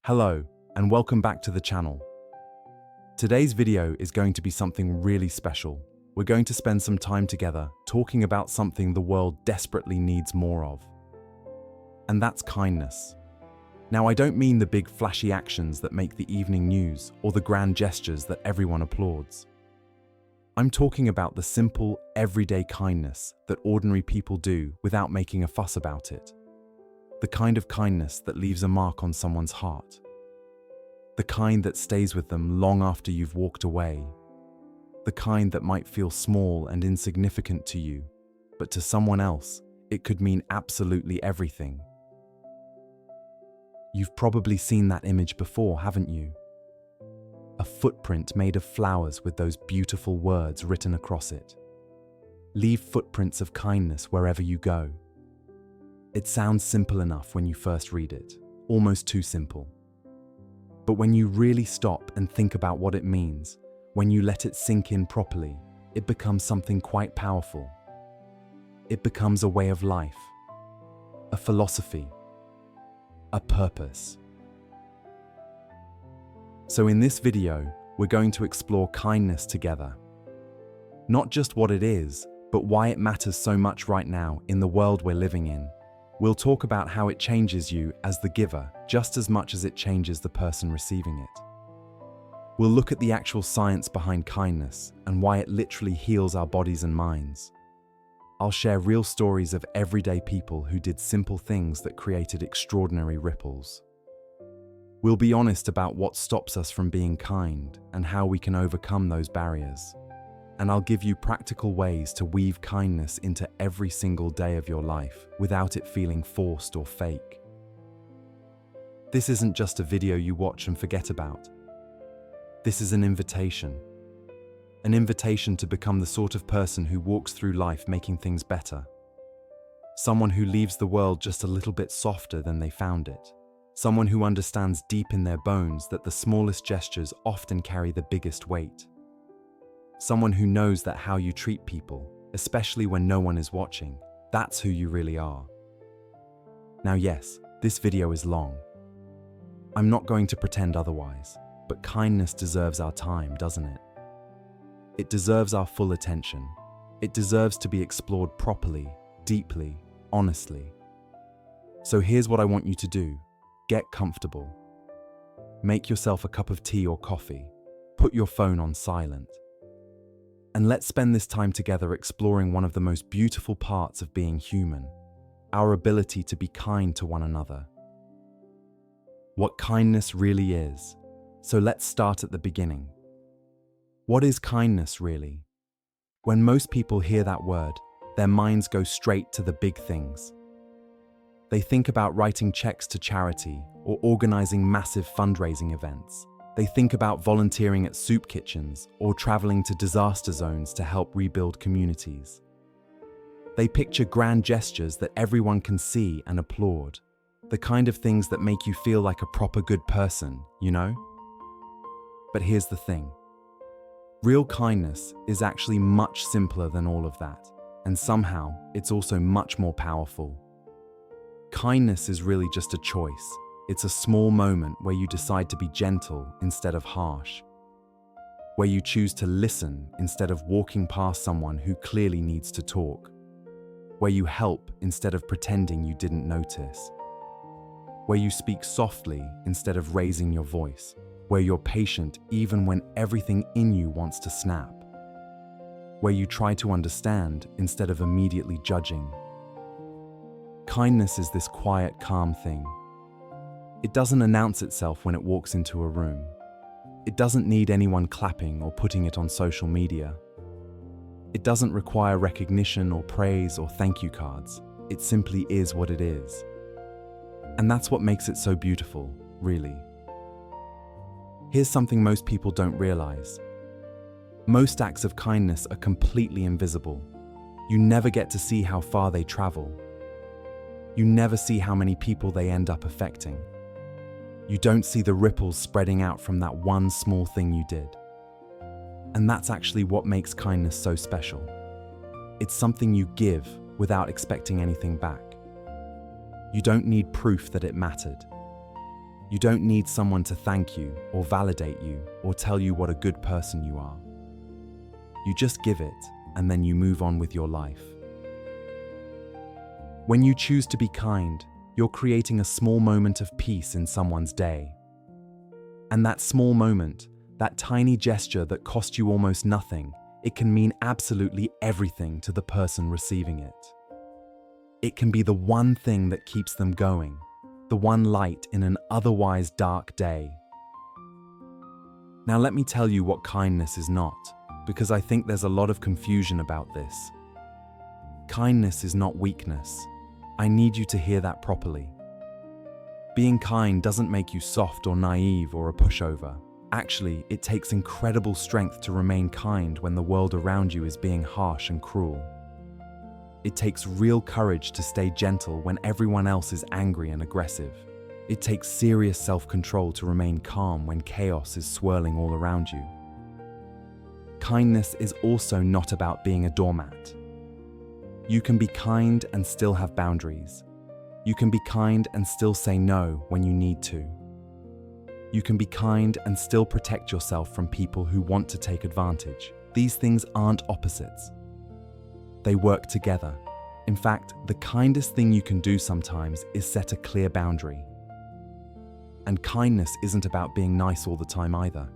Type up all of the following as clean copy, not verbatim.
Hello, and welcome back to the channel. Today's video is going to be something really special. We're going to spend some time together talking about something the world desperately needs more of. And that's kindness. Now, I don't mean the big flashy actions that make the evening news or the grand gestures that everyone applauds. I'm talking about the simple, everyday kindness that ordinary people do without making a fuss about it. The kind of kindness that leaves a mark on someone's heart. The kind that stays with them long after you've walked away. The kind that might feel small and insignificant to you, but to someone else, it could mean absolutely everything. You've probably seen that image before, haven't you? A footprint made of flowers with those beautiful words written across it. Leave footprints of kindness wherever you go. It sounds simple enough when you first read it, almost too simple. But when you really stop and think about what it means, when you let it sink in properly, it becomes something quite powerful. It becomes a way of life, a philosophy, a purpose. So in this video, we're going to explore kindness together. Not just what it is, but why it matters so much right now in the world we're living in. We'll talk about how it changes you as the giver just as much as it changes the person receiving it. We'll look at the actual science behind kindness and why it literally heals our bodies and minds. I'll share real stories of everyday people who did simple things that created extraordinary ripples. We'll be honest about what stops us from being kind and how we can overcome those barriers. And I'll give you practical ways to weave kindness into every single day of your life without it feeling forced or fake. This isn't just a video you watch and forget about. This is an invitation. An invitation to become the sort of person who walks through life making things better. Someone who leaves the world just a little bit softer than they found it. Someone who understands deep in their bones that the smallest gestures often carry the biggest weight. Someone who knows that how you treat people, especially when no one is watching, that's who you really are. Now yes, this video is long. I'm not going to pretend otherwise, but kindness deserves our time, doesn't it? It deserves our full attention. It deserves to be explored properly, deeply, honestly. So here's what I want you to do. Get comfortable. Make yourself a cup of tea or coffee. Put your phone on silent. And let's spend this time together exploring one of the most beautiful parts of being human, our ability to be kind to one another. What kindness really is. So let's start at the beginning. What is kindness really? When most people hear that word, their minds go straight to the big things. They think about writing checks to charity or organizing massive fundraising events. They think about volunteering at soup kitchens or traveling to disaster zones to help rebuild communities. They picture grand gestures that everyone can see and applaud, the kind of things that make you feel like a proper good person, you know? But here's the thing. Real kindness is actually much simpler than all of that, and somehow it's also much more powerful. Kindness is really just a choice. It's a small moment where you decide to be gentle instead of harsh, where you choose to listen instead of walking past someone who clearly needs to talk, where you help instead of pretending you didn't notice, where you speak softly instead of raising your voice, where you're patient even when everything in you wants to snap, where you try to understand instead of immediately judging. Kindness is this quiet, calm thing. It doesn't announce itself when it walks into a room. It doesn't need anyone clapping or putting it on social media. It doesn't require recognition or praise or thank you cards. It simply is what it is. And that's what makes it so beautiful, really. Here's something most people don't realize. Most acts of kindness are completely invisible. You never get to see how far they travel. You never see how many people they end up affecting. You don't see the ripples spreading out from that one small thing you did. And that's actually what makes kindness so special. It's something you give without expecting anything back. You don't need proof that it mattered. You don't need someone to thank you or validate you or tell you what a good person you are. You just give it, and then you move on with your life. When you choose to be kind, you're creating a small moment of peace in someone's day. And that small moment, that tiny gesture that cost you almost nothing, it can mean absolutely everything to the person receiving it. It can be the one thing that keeps them going, the one light in an otherwise dark day. Now let me tell you what kindness is not, because I think there's a lot of confusion about this. Kindness is not weakness. I need you to hear that properly. Being kind doesn't make you soft or naive or a pushover. Actually, it takes incredible strength to remain kind when the world around you is being harsh and cruel. It takes real courage to stay gentle when everyone else is angry and aggressive. It takes serious self-control to remain calm when chaos is swirling all around you. Kindness is also not about being a doormat. You can be kind and still have boundaries. You can be kind and still say no when you need to. You can be kind and still protect yourself from people who want to take advantage. These things aren't opposites. They work together. In fact, the kindest thing you can do sometimes is set a clear boundary. And kindness isn't about being nice all the time either.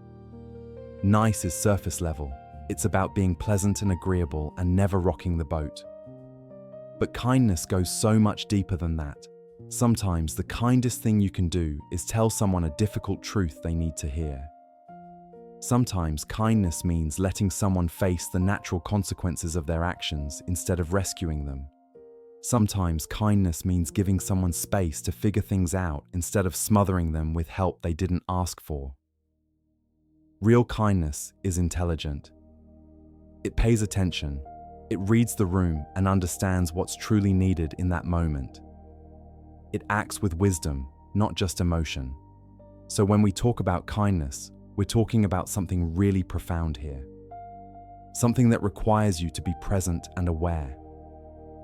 Nice is surface level. It's about being pleasant and agreeable and never rocking the boat. But kindness goes so much deeper than that. Sometimes the kindest thing you can do is tell someone a difficult truth they need to hear. Sometimes kindness means letting someone face the natural consequences of their actions instead of rescuing them. Sometimes kindness means giving someone space to figure things out instead of smothering them with help they didn't ask for. Real kindness is intelligent. It pays attention. It reads the room and understands what's truly needed in that moment. It acts with wisdom, not just emotion. So when we talk about kindness, we're talking about something really profound here. Something that requires you to be present and aware.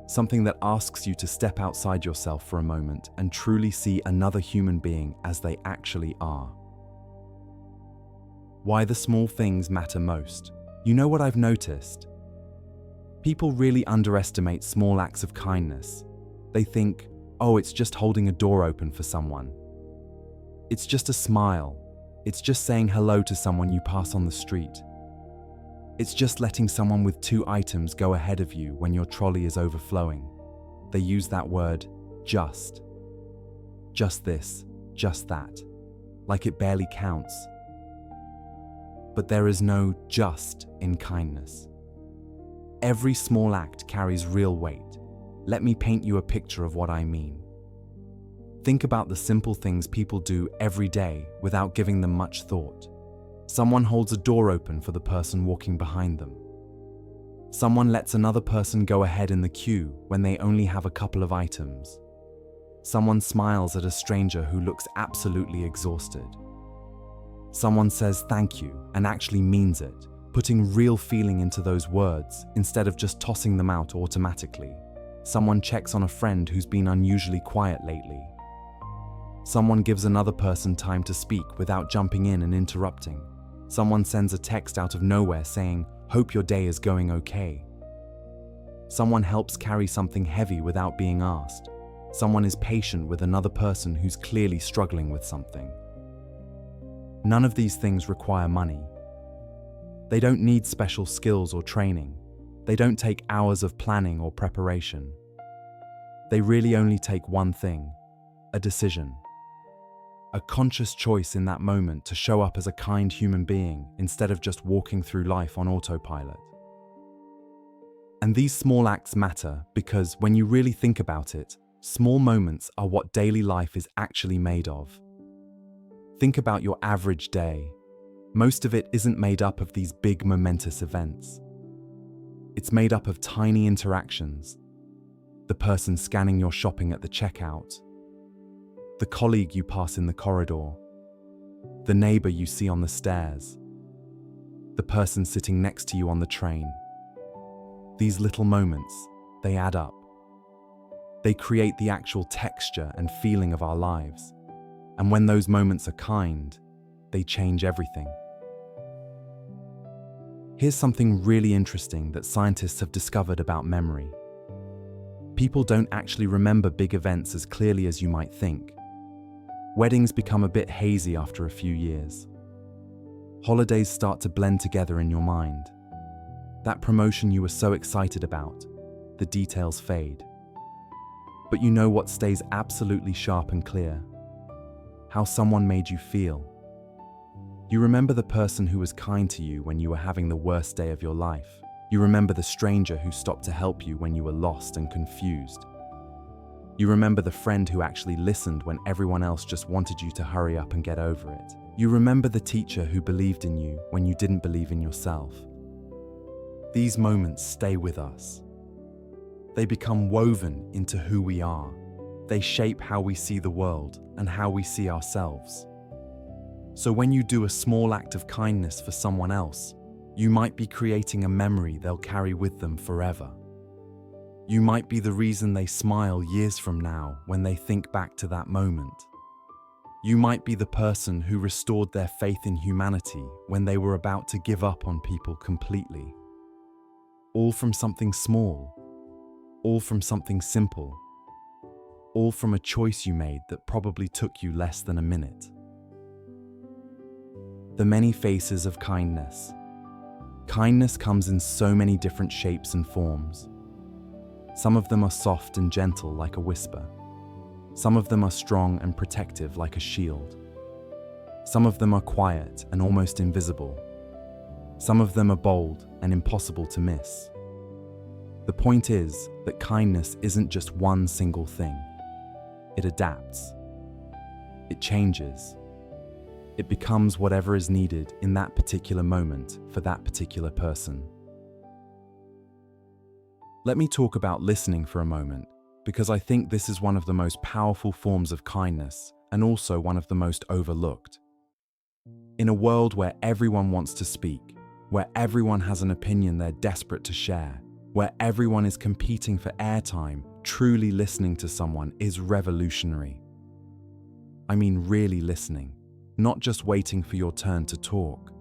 Something that asks you to step outside yourself for a moment and truly see another human being as they actually are. Why the small things matter most. You know what I've noticed? People really underestimate small acts of kindness. They think, oh, it's just holding a door open for someone. It's just a smile. It's just saying hello to someone you pass on the street. It's just letting someone with 2 items go ahead of you when your trolley is overflowing. They use that word, just. Just this, just that. Like it barely counts. But there is no just in kindness. Every small act carries real weight. Let me paint you a picture of what I mean. Think about the simple things people do every day without giving them much thought. Someone holds a door open for the person walking behind them. Someone lets another person go ahead in the queue when they only have a couple of items. Someone smiles at a stranger who looks absolutely exhausted. Someone says thank you and actually means it, putting real feeling into those words instead of just tossing them out automatically. Someone checks on a friend who's been unusually quiet lately. Someone gives another person time to speak without jumping in and interrupting. Someone sends a text out of nowhere saying, "Hope your day is going okay." Someone helps carry something heavy without being asked. Someone is patient with another person who's clearly struggling with something. None of these things require money. They don't need special skills or training. They don't take hours of planning or preparation. They really only take one thing, a decision. A conscious choice in that moment to show up as a kind human being instead of just walking through life on autopilot. And these small acts matter because when you really think about it, small moments are what daily life is actually made of. Think about your average day. Most of it isn't made up of these big momentous events. It's made up of tiny interactions. The person scanning your shopping at the checkout. The colleague you pass in the corridor. The neighbor you see on the stairs. The person sitting next to you on the train. These little moments, they add up. They create the actual texture and feeling of our lives. And when those moments are kind, they change everything. Here's something really interesting that scientists have discovered about memory. People don't actually remember big events as clearly as you might think. Weddings become a bit hazy after a few years. Holidays start to blend together in your mind. That promotion you were so excited about, the details fade. But you know what stays absolutely sharp and clear? How someone made you feel. You remember the person who was kind to you when you were having the worst day of your life. You remember the stranger who stopped to help you when you were lost and confused. You remember the friend who actually listened when everyone else just wanted you to hurry up and get over it. You remember the teacher who believed in you when you didn't believe in yourself. These moments stay with us. They become woven into who we are. They shape how we see the world and how we see ourselves. So when you do a small act of kindness for someone else, you might be creating a memory they'll carry with them forever. You might be the reason they smile years from now when they think back to that moment. You might be the person who restored their faith in humanity when they were about to give up on people completely. All from something small, all from something simple, all from a choice you made that probably took you less than a minute. The many faces of kindness. Kindness comes in so many different shapes and forms. Some of them are soft and gentle like a whisper. Some of them are strong and protective like a shield. Some of them are quiet and almost invisible. Some of them are bold and impossible to miss. The point is that kindness isn't just one single thing. It adapts. It changes. It becomes whatever is needed in that particular moment for that particular person. Let me talk about listening for a moment, because I think this is one of the most powerful forms of kindness and also one of the most overlooked. In a world where everyone wants to speak, where everyone has an opinion they're desperate to share, where everyone is competing for airtime, truly listening to someone is revolutionary. I mean really listening. Not just waiting for your turn to talk.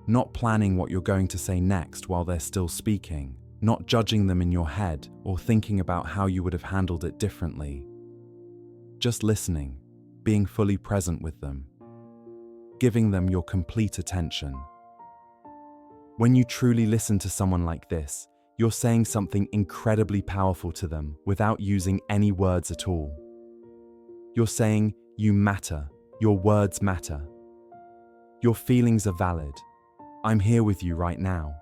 Not planning what you're going to say next while they're still speaking. Not judging them in your head or thinking about how you would have handled it differently. Just listening, being fully present with them. Giving them your complete attention. When you truly listen to someone like this, you're saying something incredibly powerful to them without using any words at all. You're saying, "You matter. Your words matter. Your feelings are valid. I'm here with you right now."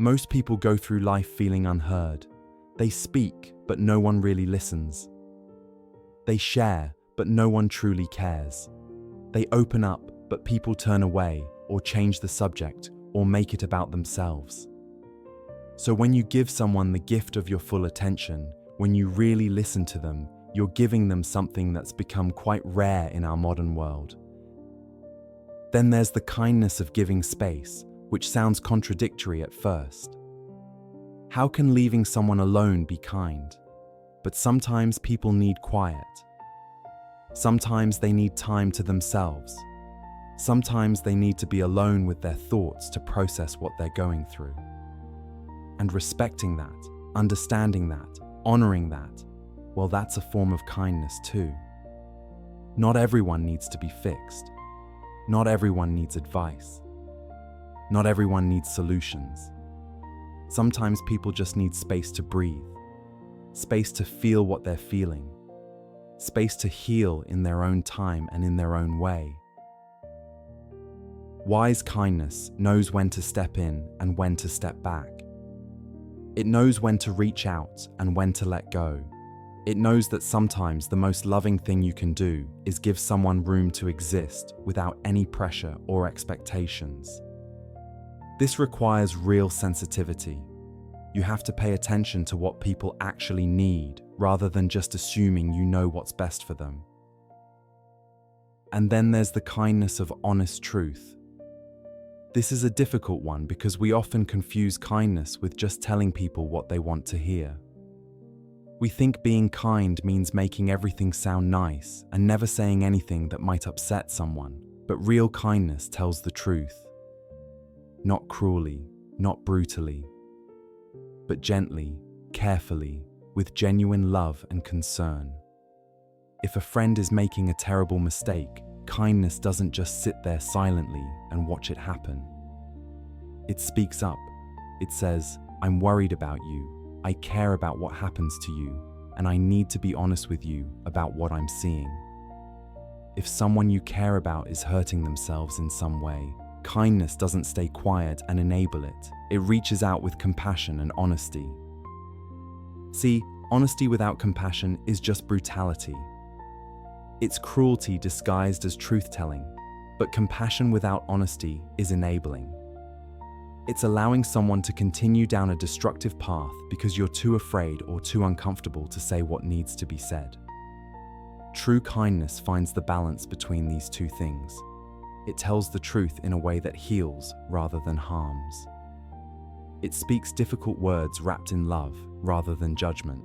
Most people go through life feeling unheard. They speak, but no one really listens. They share, but no one truly cares. They open up, but people turn away, or change the subject, or make it about themselves. So when you give someone the gift of your full attention, when you really listen to them, you're giving them something that's become quite rare in our modern world. Then there's the kindness of giving space, which sounds contradictory at first. How can leaving someone alone be kind? But sometimes people need quiet. Sometimes they need time to themselves. Sometimes they need to be alone with their thoughts to process what they're going through. And respecting that, understanding that, honoring that, well, that's a form of kindness too. Not everyone needs to be fixed. Not everyone needs advice. Not everyone needs solutions. Sometimes people just need space to breathe, space to feel what they're feeling, space to heal in their own time and in their own way. Wise kindness knows when to step in and when to step back. It knows when to reach out and when to let go. It knows that sometimes the most loving thing you can do is give someone room to exist without any pressure or expectations. This requires real sensitivity. You have to pay attention to what people actually need rather than just assuming you know what's best for them. And then there's the kindness of honest truth. This is a difficult one because we often confuse kindness with just telling people what they want to hear. We think being kind means making everything sound nice and never saying anything that might upset someone, but real kindness tells the truth. Not cruelly, not brutally, but gently, carefully, with genuine love and concern. If a friend is making a terrible mistake, kindness doesn't just sit there silently and watch it happen. It speaks up. It says, "I'm worried about you. I care about what happens to you, and I need to be honest with you about what I'm seeing." If someone you care about is hurting themselves in some way, kindness doesn't stay quiet and enable it. It reaches out with compassion and honesty. See, honesty without compassion is just brutality. It's cruelty disguised as truth-telling, but compassion without honesty is enabling. It's allowing someone to continue down a destructive path because you're too afraid or too uncomfortable to say what needs to be said. True kindness finds the balance between these two things. It tells the truth in a way that heals rather than harms. It speaks difficult words wrapped in love rather than judgment.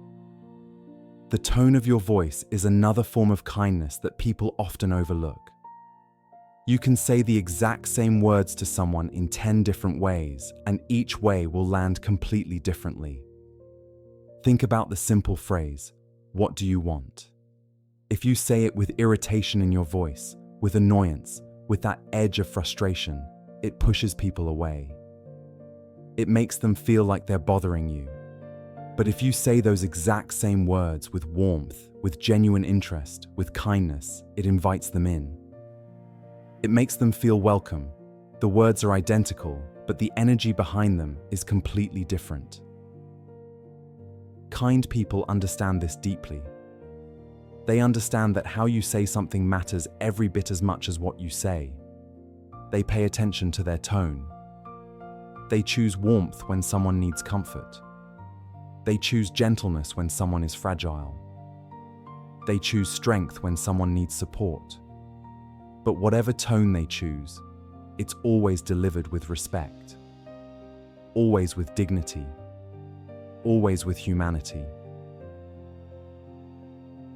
The tone of your voice is another form of kindness that people often overlook. You can say the exact same words to someone in 10 different ways, and each way will land completely differently. Think about the simple phrase, "What do you want?" If you say it with irritation in your voice, with annoyance, with that edge of frustration, it pushes people away. It makes them feel like they're bothering you. But if you say those exact same words with warmth, with genuine interest, with kindness, it invites them in. It makes them feel welcome. The words are identical, but the energy behind them is completely different. Kind people understand this deeply. They understand that how you say something matters every bit as much as what you say. They pay attention to their tone. They choose warmth when someone needs comfort. They choose gentleness when someone is fragile. They choose strength when someone needs support. But whatever tone they choose, it's always delivered with respect, always with dignity, always with humanity.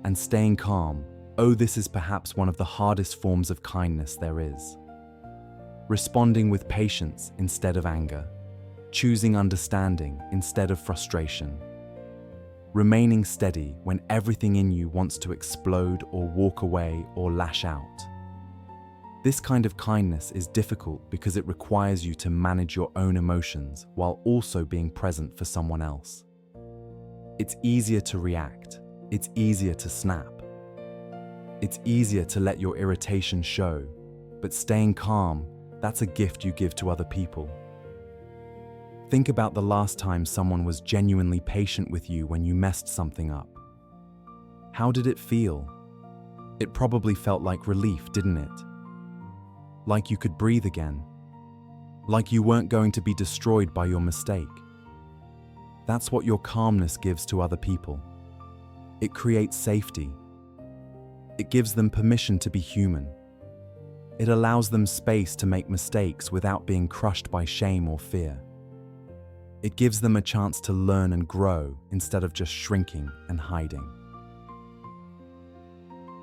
And staying calm, oh, this is perhaps one of the hardest forms of kindness there is. Responding with patience instead of anger, choosing understanding instead of frustration, remaining steady when everything in you wants to explode or walk away or lash out. This kind of kindness is difficult because it requires you to manage your own emotions while also being present for someone else. It's easier to react. It's easier to snap. It's easier to let your irritation show, but staying calm, that's a gift you give to other people. Think about the last time someone was genuinely patient with you when you messed something up. How did it feel? It probably felt like relief, didn't it? Like you could breathe again. Like you weren't going to be destroyed by your mistake. That's what your calmness gives to other people. It creates safety. It gives them permission to be human. It allows them space to make mistakes without being crushed by shame or fear. It gives them a chance to learn and grow instead of just shrinking and hiding.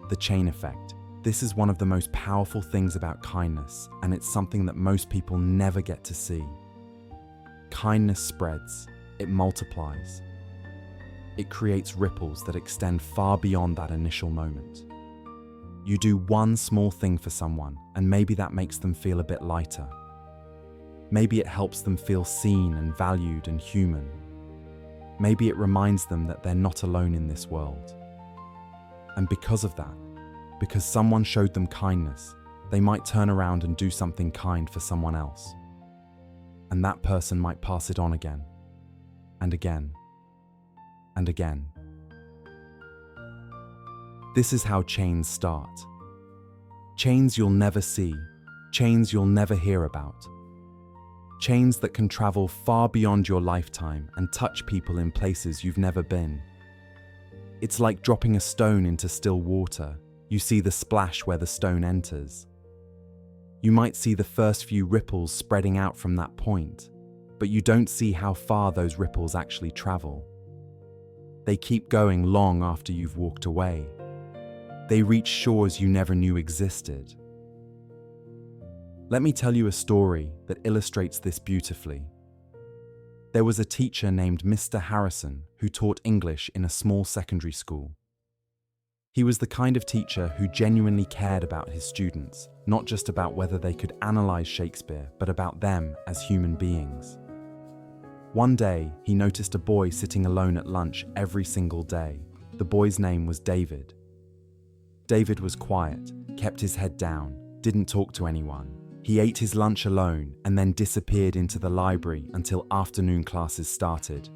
The chain effect. This is one of the most powerful things about kindness, and it's something that most people never get to see. Kindness spreads. It multiplies. It creates ripples that extend far beyond that initial moment. You do one small thing for someone, and maybe that makes them feel a bit lighter. Maybe it helps them feel seen and valued and human. Maybe it reminds them that they're not alone in this world. And because of that, because someone showed them kindness, they might turn around and do something kind for someone else. And that person might pass it on again, and again, and again. This is how chains start. Chains you'll never see, chains you'll never hear about. Chains that can travel far beyond your lifetime and touch people in places you've never been. It's like dropping a stone into still water. You see the splash where the stone enters. You might see the first few ripples spreading out from that point, but you don't see how far those ripples actually travel. They keep going long after you've walked away. They reach shores you never knew existed. Let me tell you a story that illustrates this beautifully. There was a teacher named Mr. Harrison who taught English in a small secondary school. He was the kind of teacher who genuinely cared about his students, not just about whether they could analyze Shakespeare, but about them as human beings. One day, he noticed a boy sitting alone at lunch every single day. The boy's name was David. David was quiet, kept his head down, didn't talk to anyone. He ate his lunch alone and then disappeared into the library until afternoon classes started.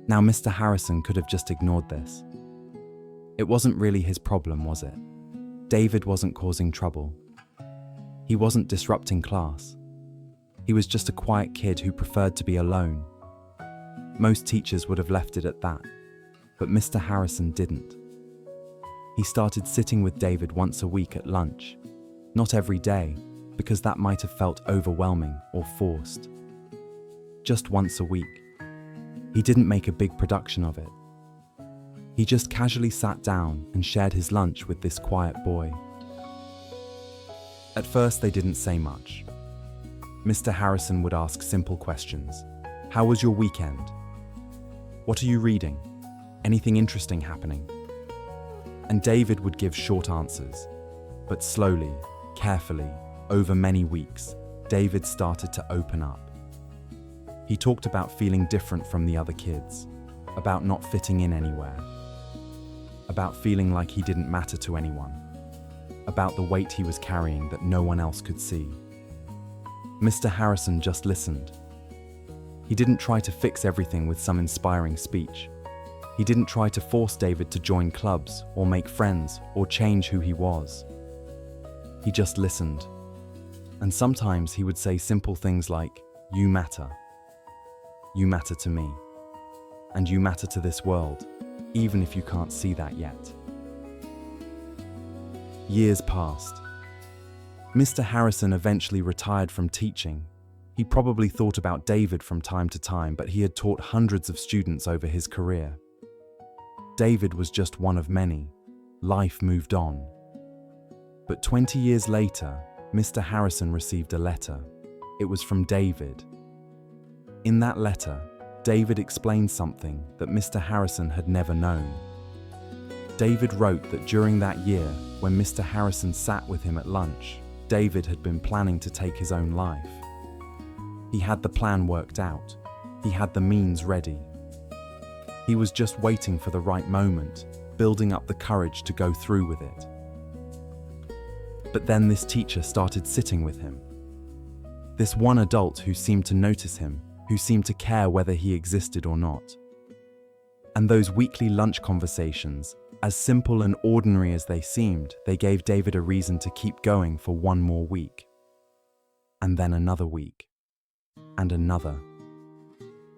Now, Mr. Harrison could have just ignored this. It wasn't really his problem, was it? David wasn't causing trouble. He wasn't disrupting class. He was just a quiet kid who preferred to be alone. Most teachers would have left it at that, but Mr. Harrison didn't. He started sitting with David once a week at lunch. Not every day, because that might have felt overwhelming or forced. Just once a week. He didn't make a big production of it. He just casually sat down and shared his lunch with this quiet boy. At first, they didn't say much. Mr. Harrison would ask simple questions. How was your weekend? What are you reading? Anything interesting happening? And David would give short answers. But slowly, carefully, over many weeks, David started to open up. He talked about feeling different from the other kids, about not fitting in anywhere, about feeling like he didn't matter to anyone, about the weight he was carrying that no one else could see. Mr. Harrison just listened. He didn't try to fix everything with some inspiring speech. He didn't try to force David to join clubs or make friends or change who he was. He just listened. And sometimes he would say simple things like, "You matter. You matter to me. And you matter to this world, even if you can't see that yet." Years passed. Mr. Harrison eventually retired from teaching. He probably thought about David from time to time, but he had taught hundreds of students over his career. David was just one of many. Life moved on. But 20 years later, Mr. Harrison received a letter. It was from David. In that letter, David explained something that Mr. Harrison had never known. David wrote that during that year, when Mr. Harrison sat with him at lunch, David had been planning to take his own life. He had the plan worked out. He had the means ready. He was just waiting for the right moment, building up the courage to go through with it. But then this teacher started sitting with him. This one adult who seemed to notice him, who seemed to care whether he existed or not. And those weekly lunch conversations, as simple and ordinary as they seemed, they gave David a reason to keep going for one more week. And then another week. And another.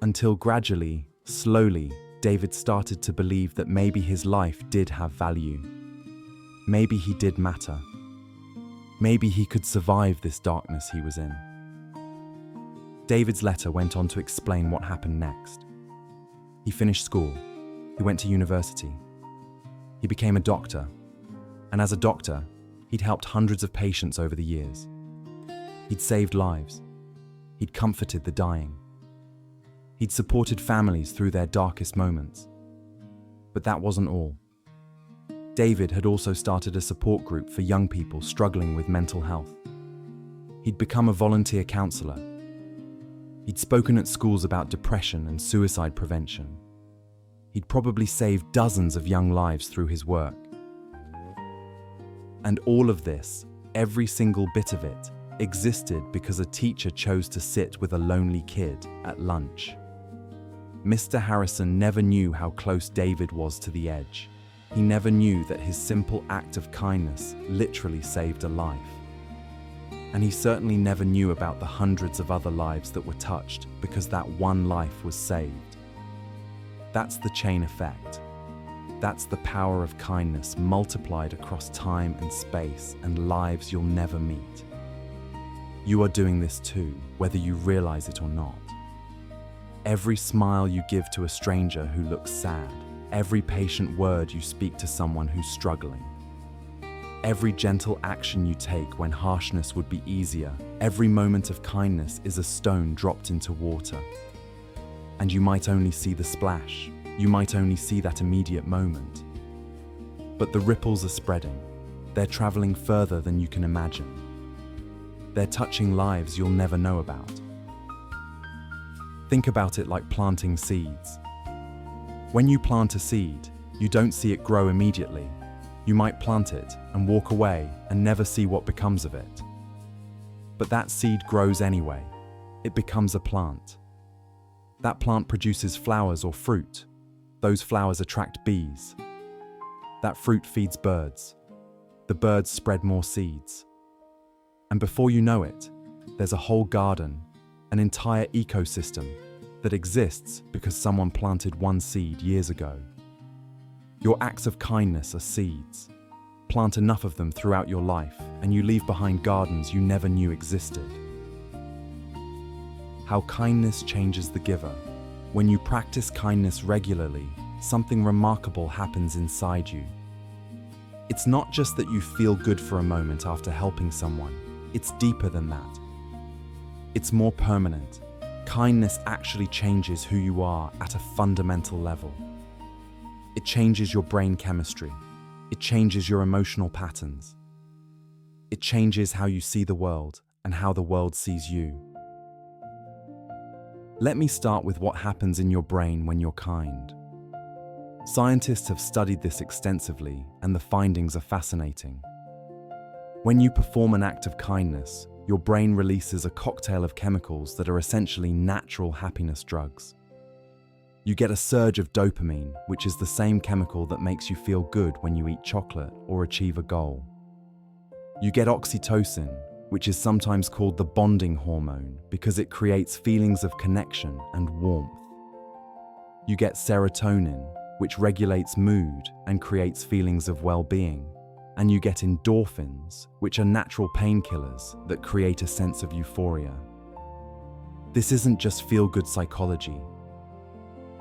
Until gradually, slowly, David started to believe that maybe his life did have value. Maybe he did matter. Maybe he could survive this darkness he was in. David's letter went on to explain what happened next. He finished school. He went to university. He became a doctor. And as a doctor, he'd helped hundreds of patients over the years. He'd saved lives. He'd comforted the dying. He'd supported families through their darkest moments. But that wasn't all. David had also started a support group for young people struggling with mental health. He'd become a volunteer counselor. He'd spoken at schools about depression and suicide prevention. He'd probably saved dozens of young lives through his work. And all of this, every single bit of it, existed because a teacher chose to sit with a lonely kid at lunch. Mr. Harrison never knew how close David was to the edge. He never knew that his simple act of kindness literally saved a life. And he certainly never knew about the hundreds of other lives that were touched because that one life was saved. That's the chain effect. That's the power of kindness multiplied across time and space and lives you'll never meet. You are doing this too, whether you realize it or not. Every smile you give to a stranger who looks sad, every patient word you speak to someone who's struggling, every gentle action you take when harshness would be easier, every moment of kindness is a stone dropped into water. And you might only see the splash, you might only see that immediate moment. But the ripples are spreading. They're traveling further than you can imagine. They're touching lives you'll never know about. Think about it like planting seeds. When you plant a seed, you don't see it grow immediately. You might plant it and walk away and never see what becomes of it. But that seed grows anyway. It becomes a plant. That plant produces flowers or fruit. Those flowers attract bees. That fruit feeds birds. The birds spread more seeds. And before you know it, there's a whole garden, an entire ecosystem that exists because someone planted one seed years ago. Your acts of kindness are seeds. Plant enough of them throughout your life, and you leave behind gardens you never knew existed. How kindness changes the giver. When you practice kindness regularly, something remarkable happens inside you. It's not just that you feel good for a moment after helping someone. It's deeper than that. It's more permanent. Kindness actually changes who you are at a fundamental level. It changes your brain chemistry. It changes your emotional patterns. It changes how you see the world and how the world sees you. Let me start with what happens in your brain when you're kind. Scientists have studied this extensively, and the findings are fascinating. When you perform an act of kindness, your brain releases a cocktail of chemicals that are essentially natural happiness drugs. You get a surge of dopamine, which is the same chemical that makes you feel good when you eat chocolate or achieve a goal. You get oxytocin, which is sometimes called the bonding hormone because it creates feelings of connection and warmth. You get serotonin, which regulates mood and creates feelings of well-being. And you get endorphins, which are natural painkillers that create a sense of euphoria. This isn't just feel-good psychology.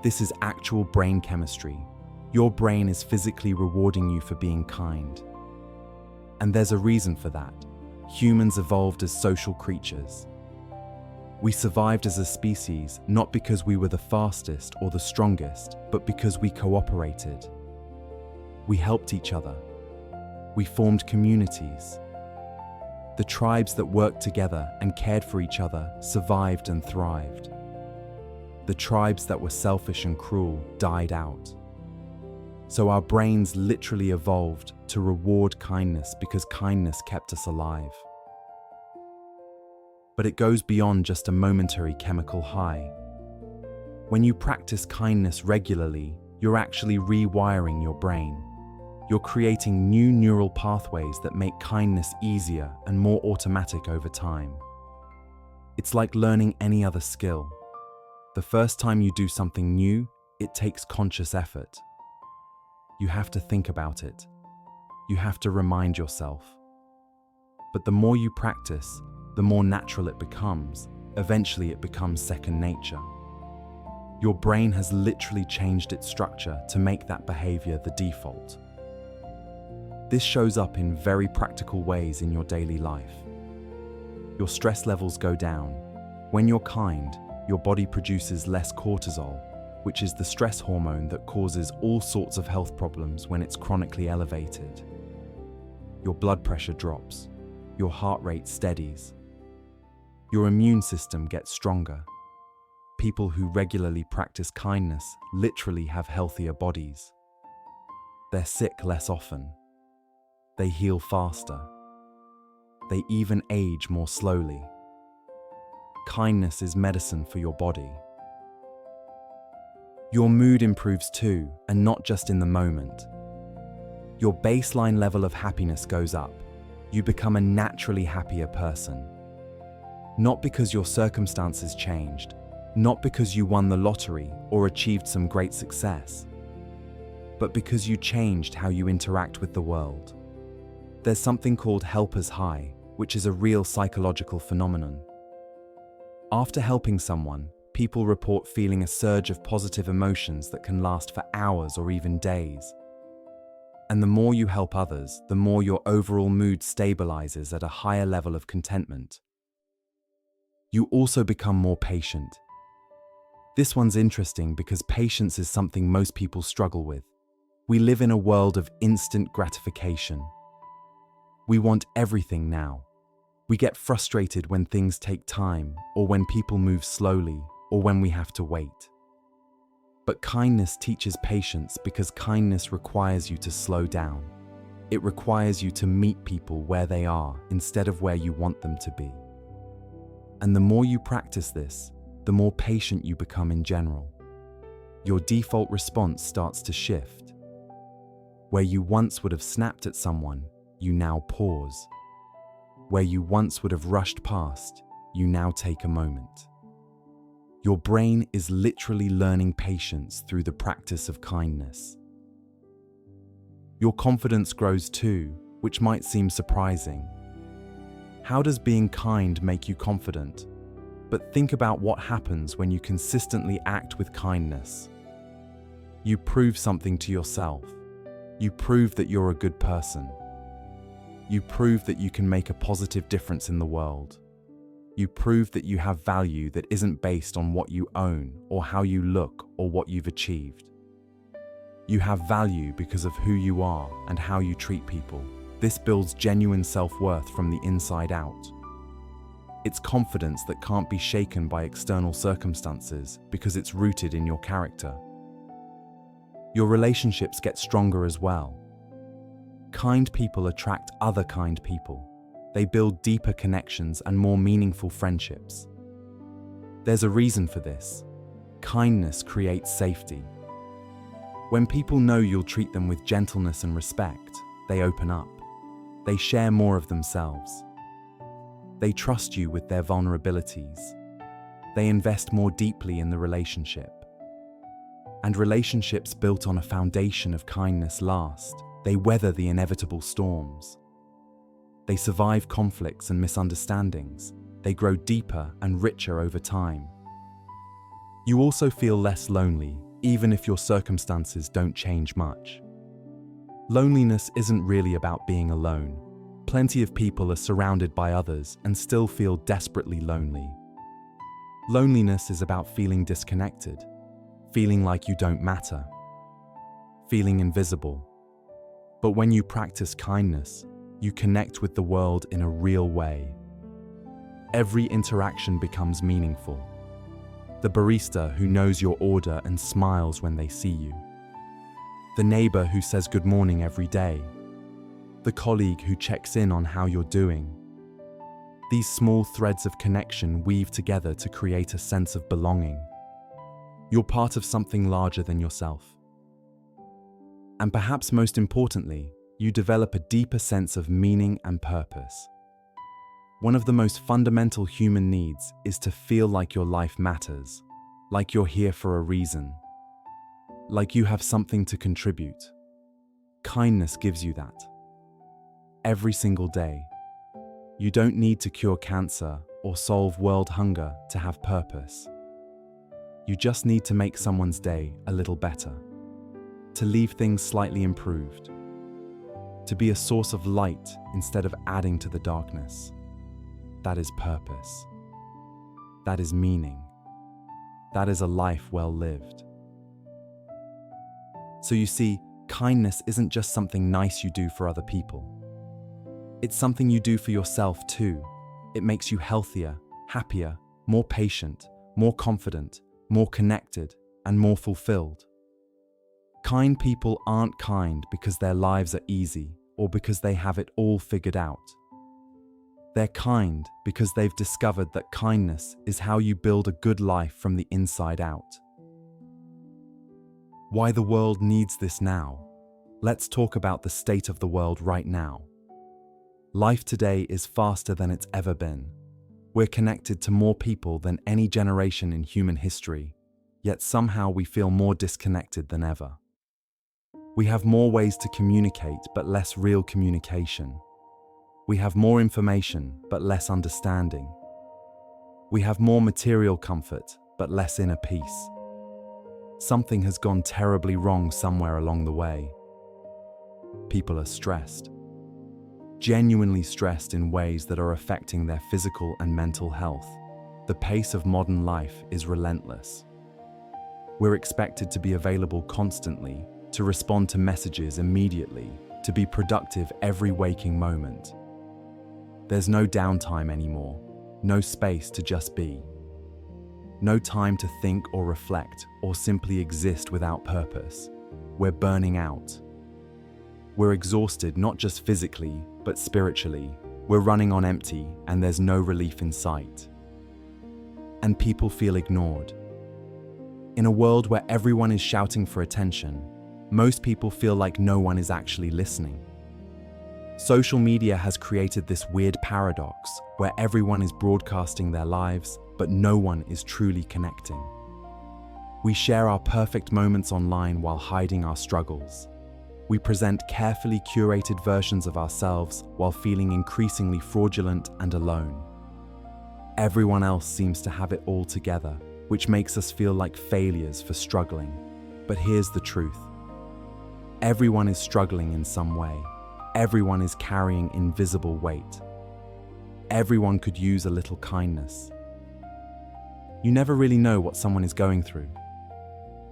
This is actual brain chemistry. Your brain is physically rewarding you for being kind. And there's a reason for that. Humans evolved as social creatures. We survived as a species not because we were the fastest or the strongest, but because we cooperated. We helped each other. We formed communities. The tribes that worked together and cared for each other survived and thrived. The tribes that were selfish and cruel died out. So our brains literally evolved to reward kindness because kindness kept us alive. But it goes beyond just a momentary chemical high. When you practice kindness regularly, you're actually rewiring your brain. You're creating new neural pathways that make kindness easier and more automatic over time. It's like learning any other skill. The first time you do something new, it takes conscious effort. You have to think about it. You have to remind yourself. But the more you practice, the more natural it becomes. Eventually it becomes second nature. Your brain has literally changed its structure to make that behavior the default. This shows up in very practical ways in your daily life. Your stress levels go down. When you're kind, your body produces less cortisol, which is the stress hormone that causes all sorts of health problems when it's chronically elevated. Your blood pressure drops. Your heart rate steadies. Your immune system gets stronger. People who regularly practice kindness literally have healthier bodies. They're sick less often. They heal faster. They even age more slowly. Kindness is medicine for your body. Your mood improves too, and not just in the moment. Your baseline level of happiness goes up. You become a naturally happier person. Not because your circumstances changed, not because you won the lottery or achieved some great success, but because you changed how you interact with the world. There's something called helper's high, which is a real psychological phenomenon. After helping someone, people report feeling a surge of positive emotions that can last for hours or even days. And the more you help others, the more your overall mood stabilizes at a higher level of contentment. You also become more patient. This one's interesting because patience is something most people struggle with. We live in a world of instant gratification. We want everything now. We get frustrated when things take time, or when people move slowly, or when we have to wait. But kindness teaches patience because kindness requires you to slow down. It requires you to meet people where they are instead of where you want them to be. And the more you practice this, the more patient you become in general. Your default response starts to shift. Where you once would have snapped at someone, you now pause. Where you once would have rushed past, you now take a moment. Your brain is literally learning patience through the practice of kindness. Your confidence grows too, which might seem surprising. How does being kind make you confident? But think about what happens when you consistently act with kindness. You prove something to yourself. You prove that you're a good person. You prove that you can make a positive difference in the world. You prove that you have value that isn't based on what you own or how you look or what you've achieved. You have value because of who you are and how you treat people. This builds genuine self-worth from the inside out. It's confidence that can't be shaken by external circumstances because it's rooted in your character. Your relationships get stronger as well. Kind people attract other kind people. They build deeper connections and more meaningful friendships. There's a reason for this. Kindness creates safety. When people know you'll treat them with gentleness and respect, they open up. They share more of themselves. They trust you with their vulnerabilities. They invest more deeply in the relationship. And relationships built on a foundation of kindness last. They weather the inevitable storms. They survive conflicts and misunderstandings. They grow deeper and richer over time. You also feel less lonely, even if your circumstances don't change much. Loneliness isn't really about being alone. Plenty of people are surrounded by others and still feel desperately lonely. Loneliness is about feeling disconnected, feeling like you don't matter, feeling invisible. But when you practice kindness, you connect with the world in a real way. Every interaction becomes meaningful. The barista who knows your order and smiles when they see you. The neighbor who says good morning every day. The colleague who checks in on how you're doing. These small threads of connection weave together to create a sense of belonging. You're part of something larger than yourself. And perhaps most importantly, you develop a deeper sense of meaning and purpose. One of the most fundamental human needs is to feel like your life matters, like you're here for a reason, like you have something to contribute. Kindness gives you that. Every single day. You don't need to cure cancer or solve world hunger to have purpose. You just need to make someone's day a little better, to leave things slightly improved, to be a source of light instead of adding to the darkness. That is purpose. That is meaning. That is a life well lived. So you see, kindness isn't just something nice you do for other people. It's something you do for yourself too. It makes you healthier, happier, more patient, more confident, more connected, and more fulfilled. Kind people aren't kind because their lives are easy or because they have it all figured out. They're kind because they've discovered that kindness is how you build a good life from the inside out. Why the world needs this now? Let's talk about the state of the world right now. Life today is faster than it's ever been. We're connected to more people than any generation in human history, yet somehow we feel more disconnected than ever. We have more ways to communicate, but less real communication. We have more information, but less understanding. We have more material comfort, but less inner peace. Something has gone terribly wrong somewhere along the way. People are stressed. Genuinely stressed in ways that are affecting their physical and mental health. The pace of modern life is relentless. We're expected to be available constantly, to respond to messages immediately, to be productive every waking moment. There's no downtime anymore, no space to just be. No time to think or reflect or simply exist without purpose. We're burning out. We're exhausted not just physically, but spiritually. We're running on empty and there's no relief in sight. And people feel ignored. In a world where everyone is shouting for attention, most people feel like no one is actually listening. Social media has created this weird paradox where everyone is broadcasting their lives, but no one is truly connecting. We share our perfect moments online while hiding our struggles. We present carefully curated versions of ourselves while feeling increasingly fraudulent and alone. Everyone else seems to have it all together, which makes us feel like failures for struggling. But here's the truth. Everyone is struggling in some way. Everyone is carrying invisible weight. Everyone could use a little kindness. You never really know what someone is going through.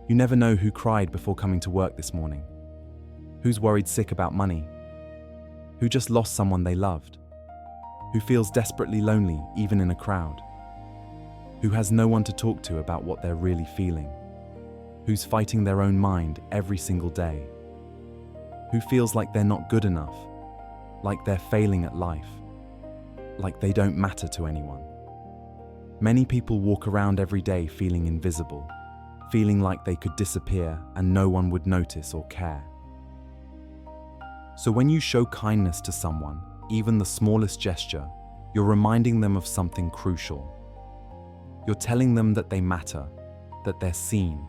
You never know who cried before coming to work this morning, who's worried sick about money, who just lost someone they loved, who feels desperately lonely even in a crowd, who has no one to talk to about what they're really feeling, who's fighting their own mind every single day, who feels like they're not good enough, like they're failing at life, like they don't matter to anyone. Many people walk around every day feeling invisible, feeling like they could disappear and no one would notice or care. So when you show kindness to someone, even the smallest gesture, you're reminding them of something crucial. You're telling them that they matter, that they're seen,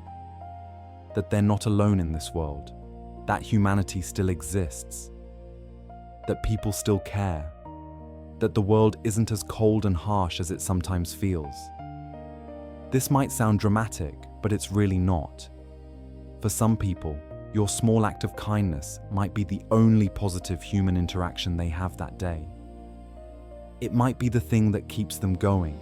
that they're not alone in this world, that humanity still exists, that people still care, that the world isn't as cold and harsh as it sometimes feels. This might sound dramatic, but it's really not. For some people, your small act of kindness might be the only positive human interaction they have that day. It might be the thing that keeps them going.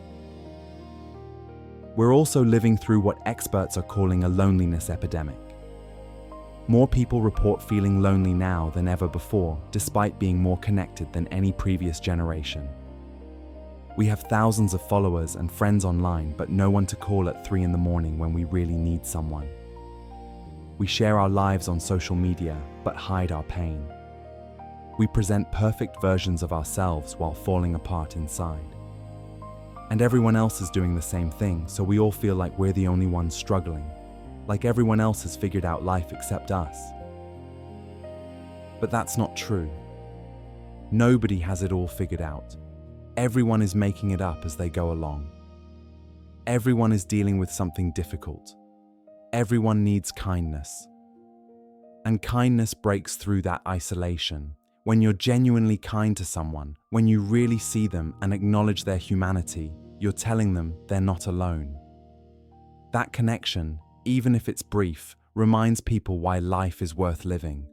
We're also living through what experts are calling a loneliness epidemic. More people report feeling lonely now than ever before, despite being more connected than any previous generation. We have thousands of followers and friends online, but no one to call at 3 in the morning when we really need someone. We share our lives on social media, but hide our pain. We present perfect versions of ourselves while falling apart inside. And everyone else is doing the same thing, so we all feel like we're the only ones struggling, like everyone else has figured out life except us. But that's not true. Nobody has it all figured out. Everyone is making it up as they go along. Everyone is dealing with something difficult. Everyone needs kindness. And kindness breaks through that isolation. When you're genuinely kind to someone, when you really see them and acknowledge their humanity, you're telling them they're not alone. That connection, even if it's brief, reminds people why life is worth living.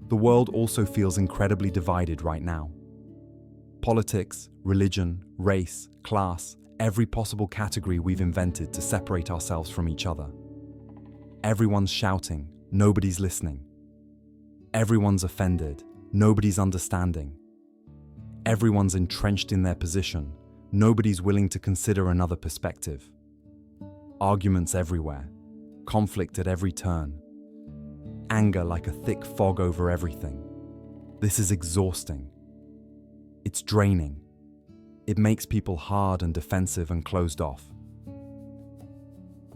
The world also feels incredibly divided right now. Politics, religion, race, class, every possible category we've invented to separate ourselves from each other. Everyone's shouting, nobody's listening. Everyone's offended, nobody's understanding. Everyone's entrenched in their position, nobody's willing to consider another perspective. Arguments everywhere, conflict at every turn. Anger like a thick fog over everything. This is exhausting. It's draining. It makes people hard and defensive and closed off.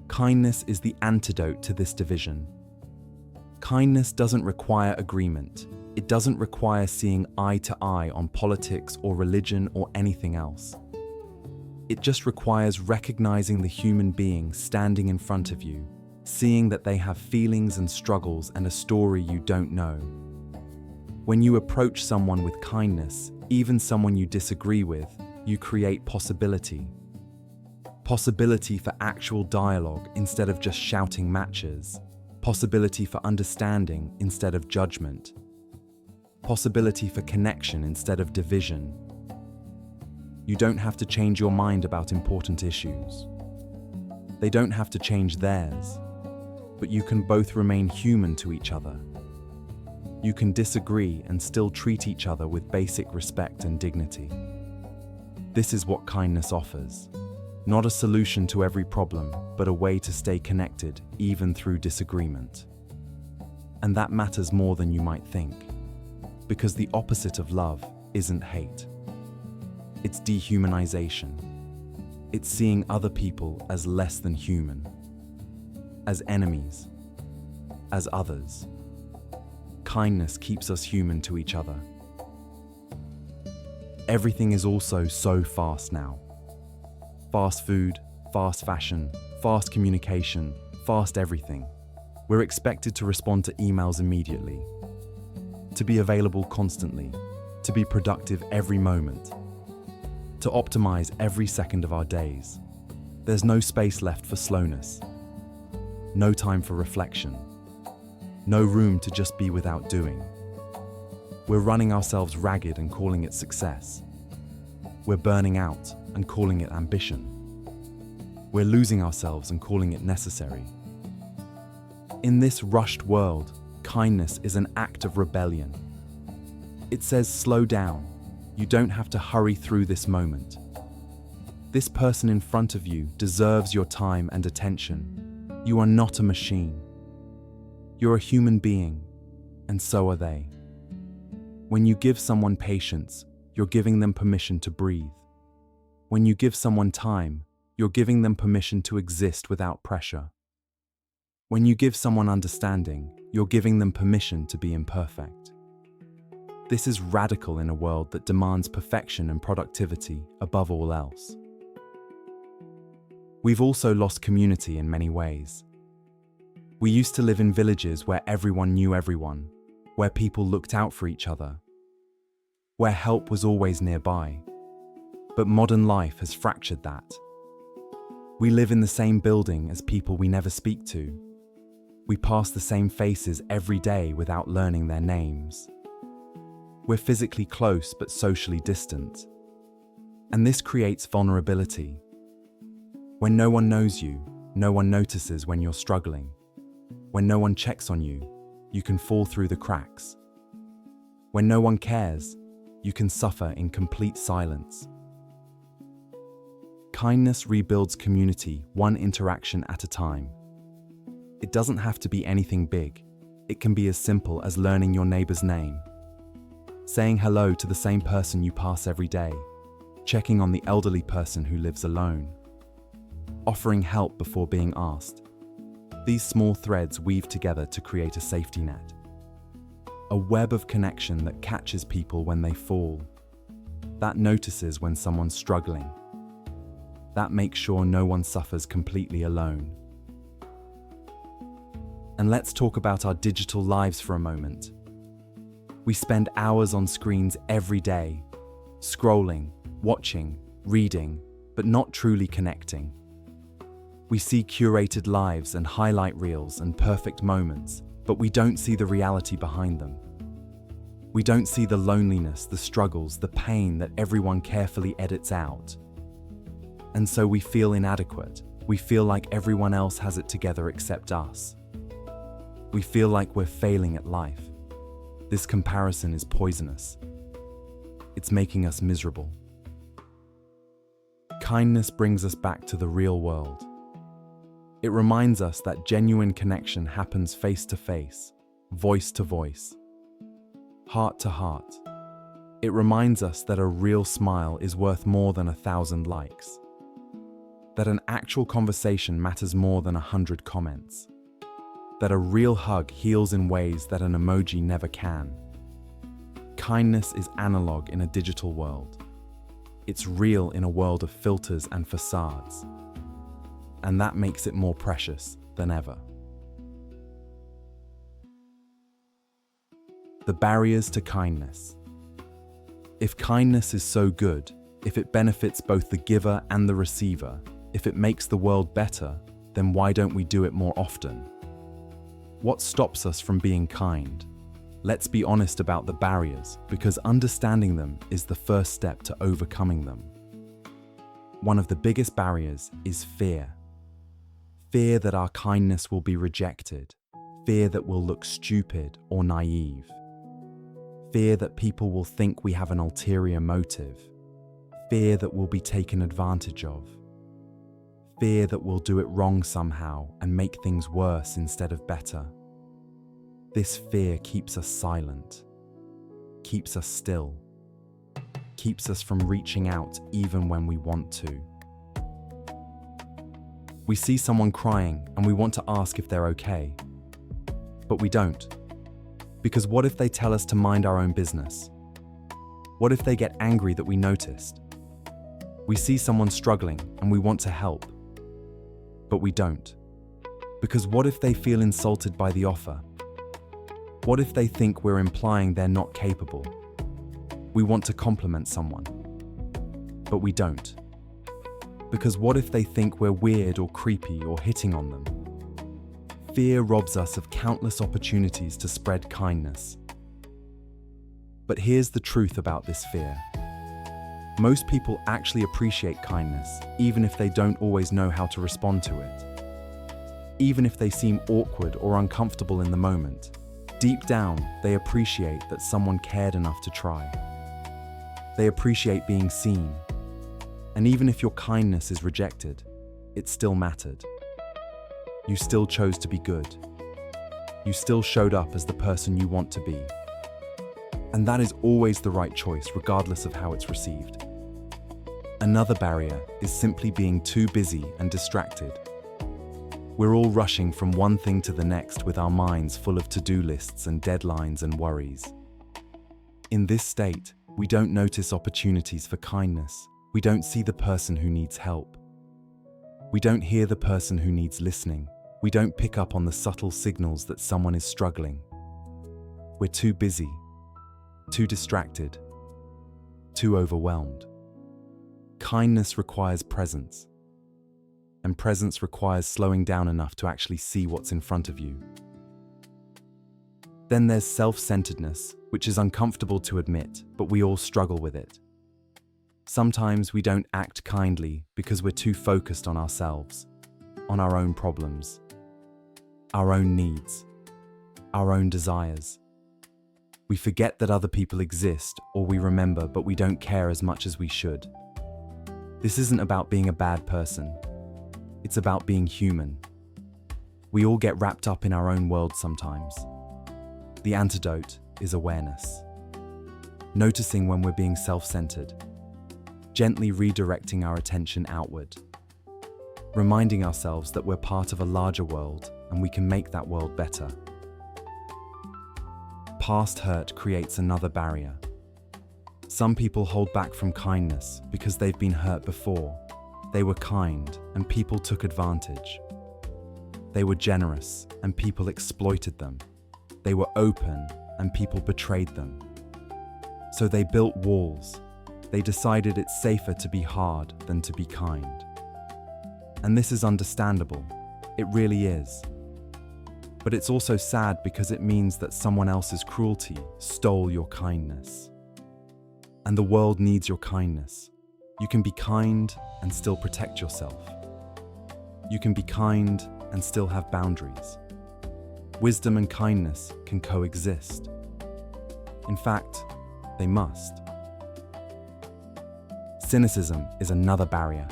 Kindness is the antidote to this division. Kindness doesn't require agreement. It doesn't require seeing eye to eye on politics or religion or anything else. It just requires recognizing the human being standing in front of you, seeing that they have feelings and struggles and a story you don't know. When you approach someone with kindness, even someone you disagree with, you create possibility. Possibility for actual dialogue instead of just shouting matches. Possibility for understanding instead of judgment. Possibility for connection instead of division. You don't have to change your mind about important issues. They don't have to change theirs, but you can both remain human to each other. You can disagree and still treat each other with basic respect and dignity. This is what kindness offers. Not a solution to every problem, but a way to stay connected, even through disagreement. And that matters more than you might think, because the opposite of love isn't hate. It's dehumanization. It's seeing other people as less than human, as enemies, as others. Kindness keeps us human to each other. Everything is also so fast now. Fast food, fast fashion, fast communication, fast everything. We're expected to respond to emails immediately, to be available constantly, to be productive every moment, to optimize every second of our days. There's no space left for slowness, no time for reflection, no room to just be without doing. We're running ourselves ragged and calling it success. We're burning out and calling it ambition. We're losing ourselves and calling it necessary. In this rushed world, kindness is an act of rebellion. It says, slow down. You don't have to hurry through this moment. This person in front of you deserves your time and attention. You are not a machine. You're a human being, and so are they. When you give someone patience, you're giving them permission to breathe. When you give someone time, you're giving them permission to exist without pressure. When you give someone understanding, you're giving them permission to be imperfect. This is radical in a world that demands perfection and productivity above all else. We've also lost community in many ways. We used to live in villages where everyone knew everyone, where people looked out for each other, where help was always nearby. But modern life has fractured that. We live in the same building as people we never speak to. We pass the same faces every day without learning their names. We're physically close but socially distant. And this creates vulnerability. When no one knows you, no one notices when you're struggling. When no one checks on you, you can fall through the cracks. When no one cares, you can suffer in complete silence. Kindness rebuilds community one interaction at a time. It doesn't have to be anything big. It can be as simple as learning your neighbor's name, saying hello to the same person you pass every day, checking on the elderly person who lives alone, offering help before being asked. These small threads weave together to create a safety net, a web of connection that catches people when they fall, that notices when someone's struggling, that makes sure no one suffers completely alone. And let's talk about our digital lives for a moment. We spend hours on screens every day, scrolling, watching, reading, but not truly connecting. We see curated lives and highlight reels and perfect moments, but we don't see the reality behind them. We don't see the loneliness, the struggles, the pain that everyone carefully edits out. And so we feel inadequate. We feel like everyone else has it together except us. We feel like we're failing at life. This comparison is poisonous. It's making us miserable. Kindness brings us back to the real world. It reminds us that genuine connection happens face to face, voice to voice, heart to heart. It reminds us that a real smile is worth more than 1,000 likes, that an actual conversation matters more than 100 comments, that a real hug heals in ways that an emoji never can. Kindness is analog in a digital world. It's real in a world of filters and facades. And that makes it more precious than ever. The barriers to kindness. If kindness is so good, if it benefits both the giver and the receiver, if it makes the world better, then why don't we do it more often? What stops us from being kind? Let's be honest about the barriers, because understanding them is the first step to overcoming them. One of the biggest barriers is fear. Fear that our kindness will be rejected. Fear that we'll look stupid or naive. Fear that people will think we have an ulterior motive. Fear that we'll be taken advantage of. Fear that we'll do it wrong somehow and make things worse instead of better. This fear keeps us silent, keeps us still, keeps us from reaching out even when we want to. We see someone crying and we want to ask if they're okay, but we don't. Because what if they tell us to mind our own business? What if they get angry that we noticed? We see someone struggling and we want to help, but we don't. Because what if they feel insulted by the offer? What if they think we're implying they're not capable? We want to compliment someone, but we don't. Because what if they think we're weird or creepy or hitting on them? Fear robs us of countless opportunities to spread kindness. But here's the truth about this fear. Most people actually appreciate kindness, even if they don't always know how to respond to it. Even if they seem awkward or uncomfortable in the moment, deep down, they appreciate that someone cared enough to try. They appreciate being seen. And even if your kindness is rejected, it still mattered. You still chose to be good. You still showed up as the person you want to be. And that is always the right choice, regardless of how it's received. Another barrier is simply being too busy and distracted. We're all rushing from one thing to the next with our minds full of to-do lists and deadlines and worries. In this state, we don't notice opportunities for kindness. We don't see the person who needs help. We don't hear the person who needs listening. We don't pick up on the subtle signals that someone is struggling. We're too busy, too distracted, too overwhelmed. Kindness requires presence. And presence requires slowing down enough to actually see what's in front of you. Then there's self-centeredness, which is uncomfortable to admit, but we all struggle with it. Sometimes we don't act kindly because we're too focused on ourselves, on our own problems, our own needs, our own desires. We forget that other people exist, or we remember, but we don't care as much as we should. This isn't about being a bad person. It's about being human. We all get wrapped up in our own world sometimes. The antidote is awareness. Noticing when we're being self-centered. Gently redirecting our attention outward. Reminding ourselves that we're part of a larger world and we can make that world better. Past hurt creates another barrier. Some people hold back from kindness because they've been hurt before. They were kind and people took advantage. They were generous and people exploited them. They were open and people betrayed them. So they built walls. They decided it's safer to be hard than to be kind. And this is understandable. It really is. But it's also sad because it means that someone else's cruelty stole your kindness. And the world needs your kindness. You can be kind and still protect yourself. You can be kind and still have boundaries. Wisdom and kindness can coexist. In fact, they must. Cynicism is another barrier.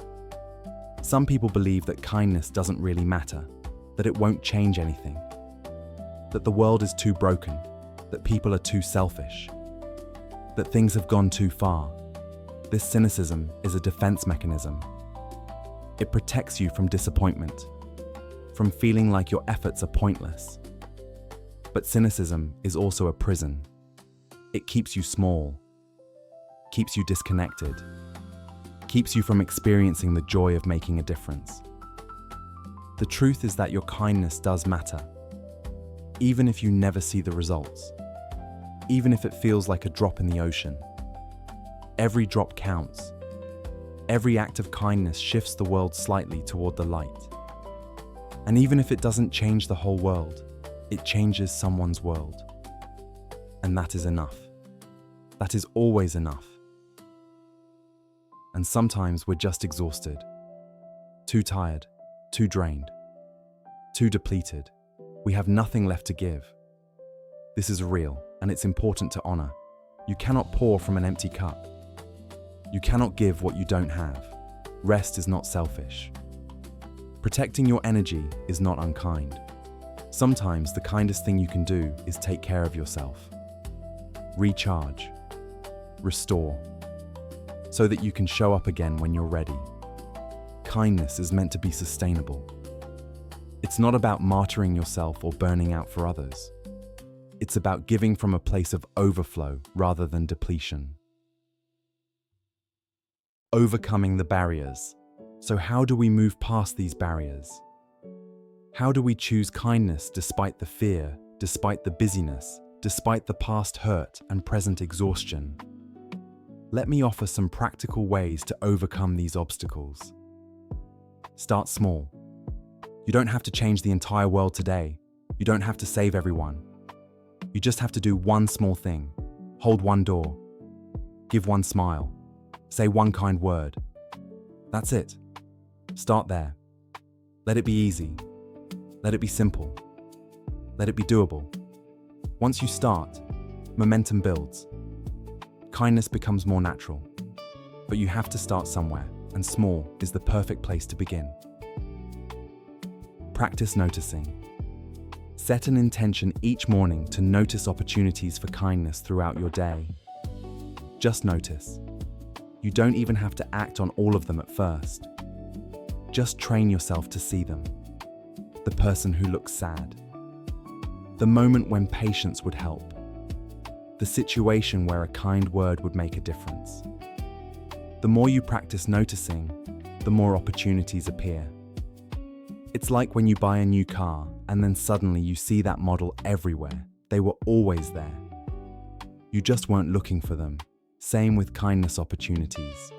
Some people believe that kindness doesn't really matter, that it won't change anything, that the world is too broken, that people are too selfish, that things have gone too far. This cynicism is a defense mechanism. It protects you from disappointment, from feeling like your efforts are pointless. But cynicism is also a prison. It keeps you small, keeps you disconnected, keeps you from experiencing the joy of making a difference. The truth is that your kindness does matter, even if you never see the results, even if it feels like a drop in the ocean. Every drop counts. Every act of kindness shifts the world slightly toward the light. And even if it doesn't change the whole world, it changes someone's world. And that is enough. That is always enough. And sometimes we're just exhausted, too tired, too drained, too depleted. We have nothing left to give. This is real, and it's important to honor. You cannot pour from an empty cup. You cannot give what you don't have. Rest is not selfish. Protecting your energy is not unkind. Sometimes the kindest thing you can do is take care of yourself. Recharge. Restore. So that you can show up again when you're ready. Kindness is meant to be sustainable. It's not about martyring yourself or burning out for others. It's about giving from a place of overflow rather than depletion. Overcoming the barriers. So how do we move past these barriers? How do we choose kindness despite the fear, despite the busyness, despite the past hurt and present exhaustion? Let me offer some practical ways to overcome these obstacles. Start small. You don't have to change the entire world today. You don't have to save everyone. You just have to do one small thing. Hold one door. Give one smile. Say one kind word. That's it. Start there. Let it be easy. Let it be simple. Let it be doable. Once you start, momentum builds. Kindness becomes more natural. But you have to start somewhere, and small is the perfect place to begin. Practice noticing. Set an intention each morning to notice opportunities for kindness throughout your day. Just notice. You don't even have to act on all of them at first. Just train yourself to see them. The person who looks sad. The moment when patience would help. The situation where a kind word would make a difference. The more you practice noticing, the more opportunities appear. It's like when you buy a new car and then suddenly you see that model everywhere. They were always there. You just weren't looking for them. Same with kindness opportunities.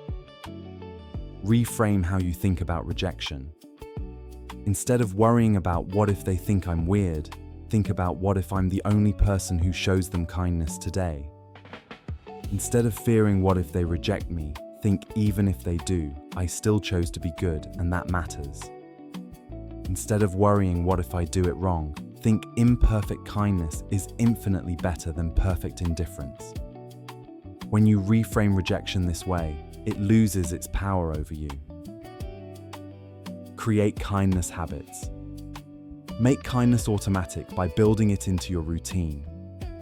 Reframe how you think about rejection. Instead of worrying about what if they think I'm weird, think about what if I'm the only person who shows them kindness today. Instead of fearing what if they reject me, think even if they do, I still chose to be good and that matters. Instead of worrying what if I do it wrong, think imperfect kindness is infinitely better than perfect indifference. When you reframe rejection this way, it loses its power over you. Create kindness habits. Make kindness automatic by building it into your routine.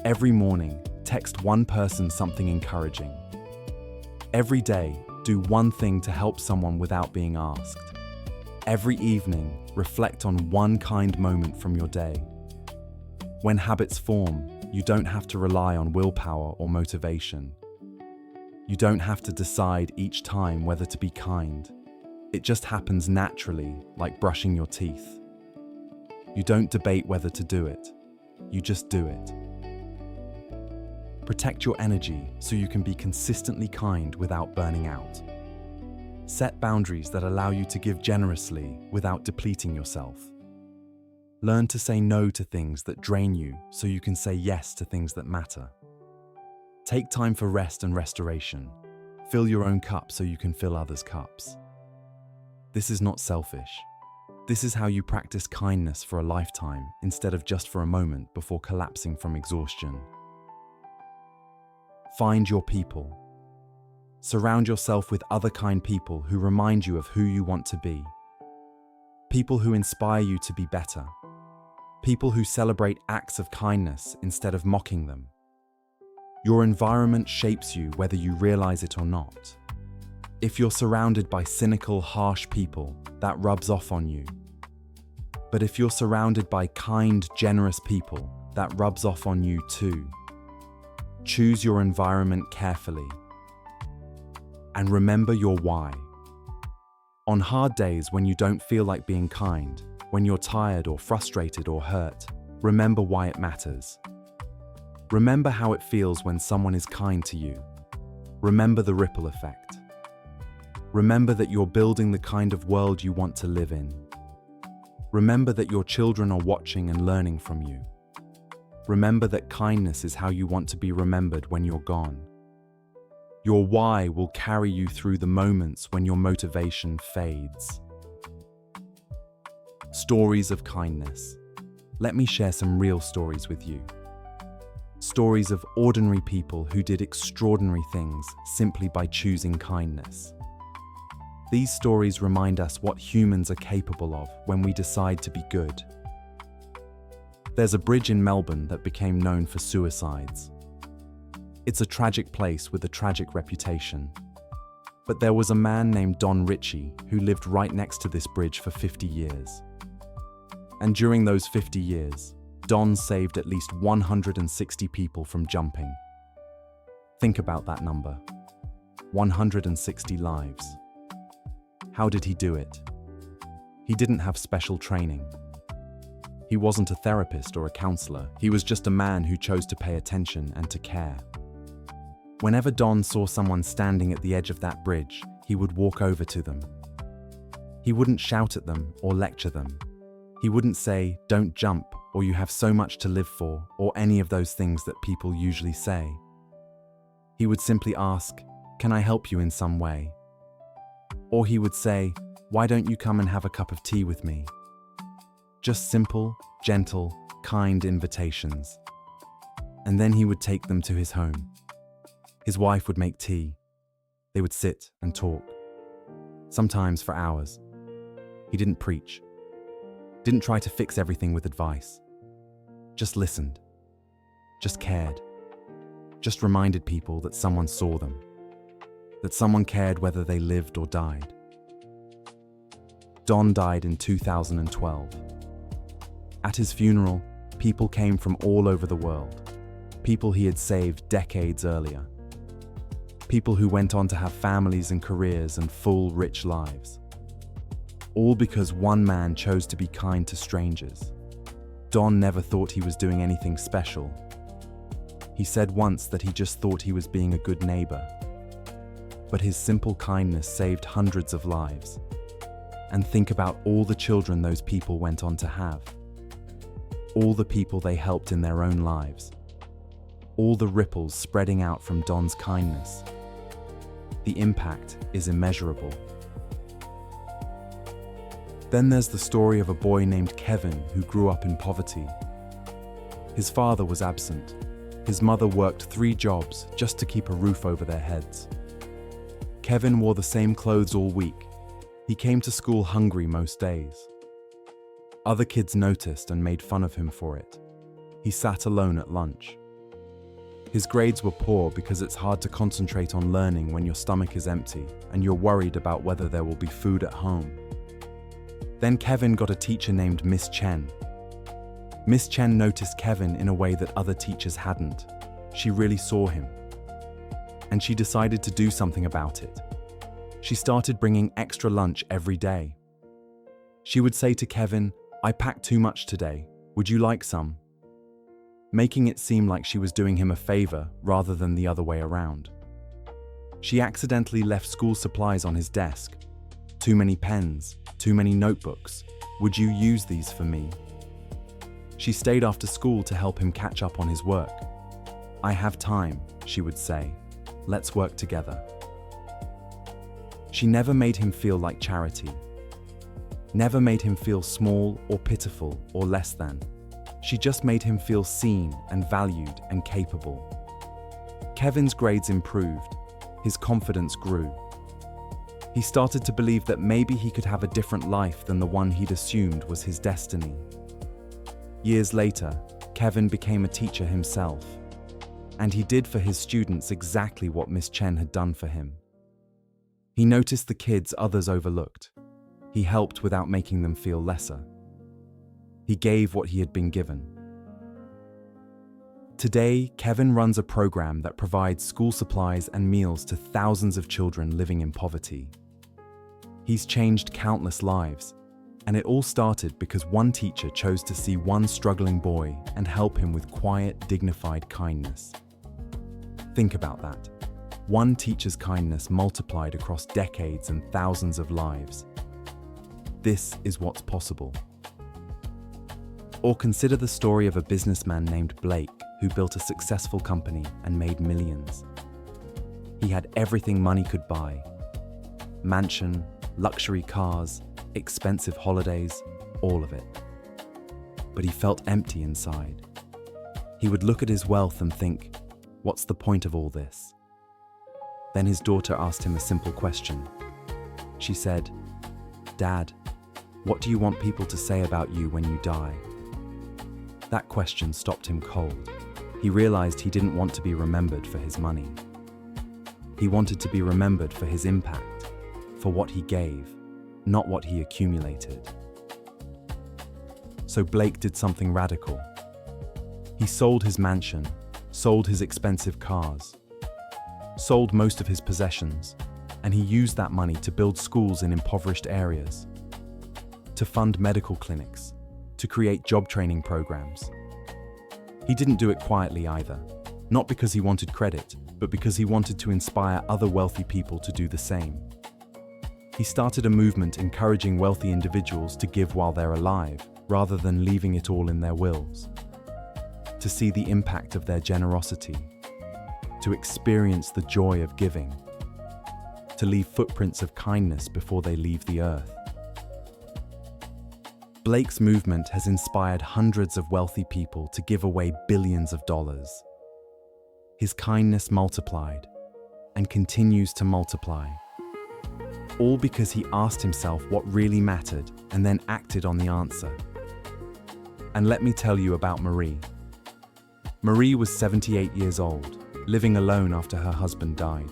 Every morning, text one person something encouraging. Every day, do one thing to help someone without being asked. Every evening, reflect on one kind moment from your day. When habits form, you don't have to rely on willpower or motivation. You don't have to decide each time whether to be kind. It just happens naturally, like brushing your teeth. You don't debate whether to do it. You just do it. Protect your energy so you can be consistently kind without burning out. Set boundaries that allow you to give generously without depleting yourself. Learn to say no to things that drain you so you can say yes to things that matter. Take time for rest and restoration. Fill your own cup so you can fill others' cups. This is not selfish. This is how you practice kindness for a lifetime instead of just for a moment before collapsing from exhaustion. Find your people. Surround yourself with other kind people who remind you of who you want to be. People who inspire you to be better. People who celebrate acts of kindness instead of mocking them. Your environment shapes you whether you realize it or not. If you're surrounded by cynical, harsh people, that rubs off on you. But if you're surrounded by kind, generous people, that rubs off on you too. Choose your environment carefully. And remember your why. On hard days when you don't feel like being kind, when you're tired or frustrated or hurt, remember why it matters. Remember how it feels when someone is kind to you. Remember the ripple effect. Remember that you're building the kind of world you want to live in. Remember that your children are watching and learning from you. Remember that kindness is how you want to be remembered when you're gone. Your why will carry you through the moments when your motivation fades. Stories of kindness. Let me share some real stories with you. Stories of ordinary people who did extraordinary things simply by choosing kindness. These stories remind us what humans are capable of when we decide to be good. There's a bridge in Melbourne that became known for suicides. It's a tragic place with a tragic reputation. But there was a man named Don Ritchie who lived right next to this bridge for 50 years. And during those 50 years, Don saved at least 160 people from jumping. Think about that number. 160 lives. How did he do it? He didn't have special training. He wasn't a therapist or a counselor. He was just a man who chose to pay attention and to care. Whenever Don saw someone standing at the edge of that bridge, he would walk over to them. He wouldn't shout at them or lecture them. He wouldn't say, "Don't jump," or "You have so much to live for," or any of those things that people usually say. He would simply ask, "Can I help you in some way?" Or he would say, "Why don't you come and have a cup of tea with me?" Just simple, gentle, kind invitations. And then he would take them to his home. His wife would make tea. They would sit and talk, sometimes for hours. He didn't preach. Didn't try to fix everything with advice. Just listened. Just cared. Just reminded people that someone saw them. That someone cared whether they lived or died. Don died in 2012. At his funeral, people came from all over the world. People he had saved decades earlier. People who went on to have families and careers and full, rich lives. All because one man chose to be kind to strangers. Don never thought he was doing anything special. He said once that he just thought he was being a good neighbor. But his simple kindness saved hundreds of lives. And think about all the children those people went on to have. All the people they helped in their own lives. All the ripples spreading out from Don's kindness. The impact is immeasurable. Then there's the story of a boy named Kevin who grew up in poverty. His father was absent. His mother worked 3 jobs just to keep a roof over their heads. Kevin wore the same clothes all week. He came to school hungry most days. Other kids noticed and made fun of him for it. He sat alone at lunch. His grades were poor because it's hard to concentrate on learning when your stomach is empty and you're worried about whether there will be food at home. Then Kevin got a teacher named Miss Chen. Miss Chen noticed Kevin in a way that other teachers hadn't. She really saw him. And she decided to do something about it. She started bringing extra lunch every day. She would say to Kevin, "I packed too much today. Would you like some?" Making it seem like she was doing him a favor rather than the other way around. She accidentally left school supplies on his desk. Too many pens, too many notebooks. Would you use these for me? She stayed after school to help him catch up on his work. "I have time," she would say. "Let's work together." She never made him feel like charity. Never made him feel small or pitiful or less than. She just made him feel seen and valued and capable. Kevin's grades improved. His confidence grew. He started to believe that maybe he could have a different life than the one he'd assumed was his destiny. Years later, Kevin became a teacher himself. And he did for his students exactly what Miss Chen had done for him. He noticed the kids others overlooked. He helped without making them feel lesser. He gave what he had been given. Today, Kevin runs a program that provides school supplies and meals to thousands of children living in poverty. He's changed countless lives, and it all started because one teacher chose to see one struggling boy and help him with quiet, dignified kindness. Think about that. One teacher's kindness multiplied across decades and thousands of lives. This is what's possible. Or consider the story of a businessman named Blake who built a successful company and made millions. He had everything money could buy: mansion, luxury cars, expensive holidays, all of it. But he felt empty inside. He would look at his wealth and think, what's the point of all this? Then his daughter asked him a simple question. She said, "Dad, what do you want people to say about you when you die?" That question stopped him cold. He realized he didn't want to be remembered for his money. He wanted to be remembered for his impact, for what he gave, not what he accumulated. So Blake did something radical. He sold his mansion, sold his expensive cars, sold most of his possessions, and he used that money to build schools in impoverished areas, to fund medical clinics, to create job training programs. He didn't do it quietly either, not because he wanted credit, but because he wanted to inspire other wealthy people to do the same. He started a movement encouraging wealthy individuals to give while they're alive, rather than leaving it all in their wills, to see the impact of their generosity, to experience the joy of giving, to leave footprints of kindness before they leave the earth. Blake's movement has inspired hundreds of wealthy people to give away billions of dollars. His kindness multiplied and continues to multiply, all because he asked himself what really mattered and then acted on the answer. And let me tell you about Marie. Marie was 78 years old, living alone after her husband died.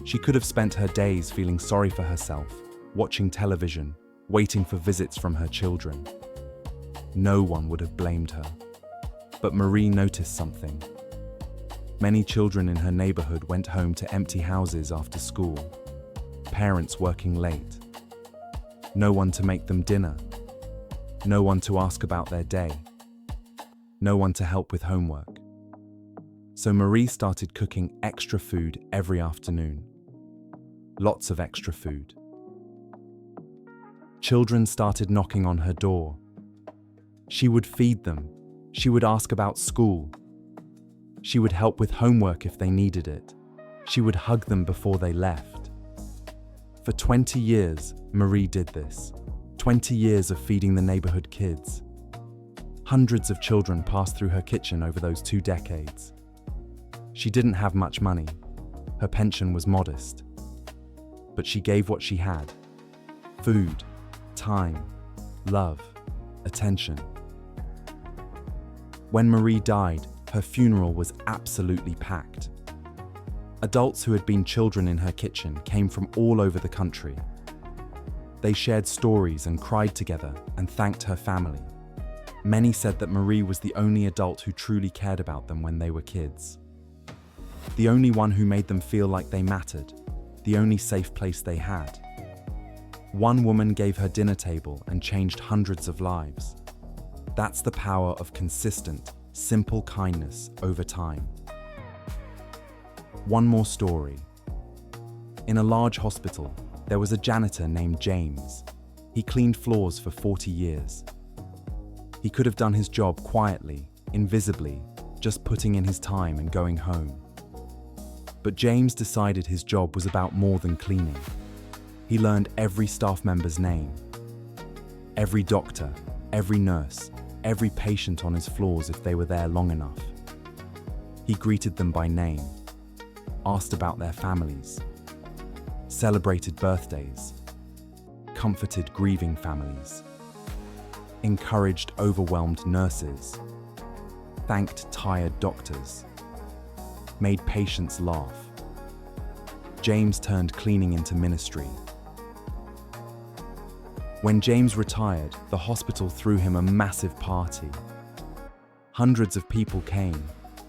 She could have spent her days feeling sorry for herself, watching television, waiting for visits from her children. No one would have blamed her. But Marie noticed something. Many children in her neighborhood went home to empty houses after school, parents working late. No one to make them dinner. No one to ask about their day. No one to help with homework. So Marie started cooking extra food every afternoon. Lots of extra food. Children started knocking on her door. She would feed them. She would ask about school. She would help with homework if they needed it. She would hug them before they left. For 20 years, Marie did this. 20 years of feeding the neighborhood kids. Hundreds of children passed through her kitchen over those 2 decades. She didn't have much money. Her pension was modest. But she gave what she had: food, time, love, attention. When Marie died, her funeral was absolutely packed. Adults who had been children in her kitchen came from all over the country. They shared stories and cried together and thanked her family. Many said that Marie was the only adult who truly cared about them when they were kids. The only one who made them feel like they mattered, the only safe place they had. One woman gave her dinner table and changed hundreds of lives. That's the power of consistent, simple kindness over time. One more story. In a large hospital, there was a janitor named James. He cleaned floors for 40 years. He could have done his job quietly, invisibly, just putting in his time and going home. But James decided his job was about more than cleaning. He learned every staff member's name, every doctor, every nurse, every patient on his floors if they were there long enough. He greeted them by name, asked about their families, celebrated birthdays, comforted grieving families, encouraged overwhelmed nurses, thanked tired doctors, made patients laugh. James turned cleaning into ministry. When James retired, the hospital threw him a massive party. Hundreds of people came.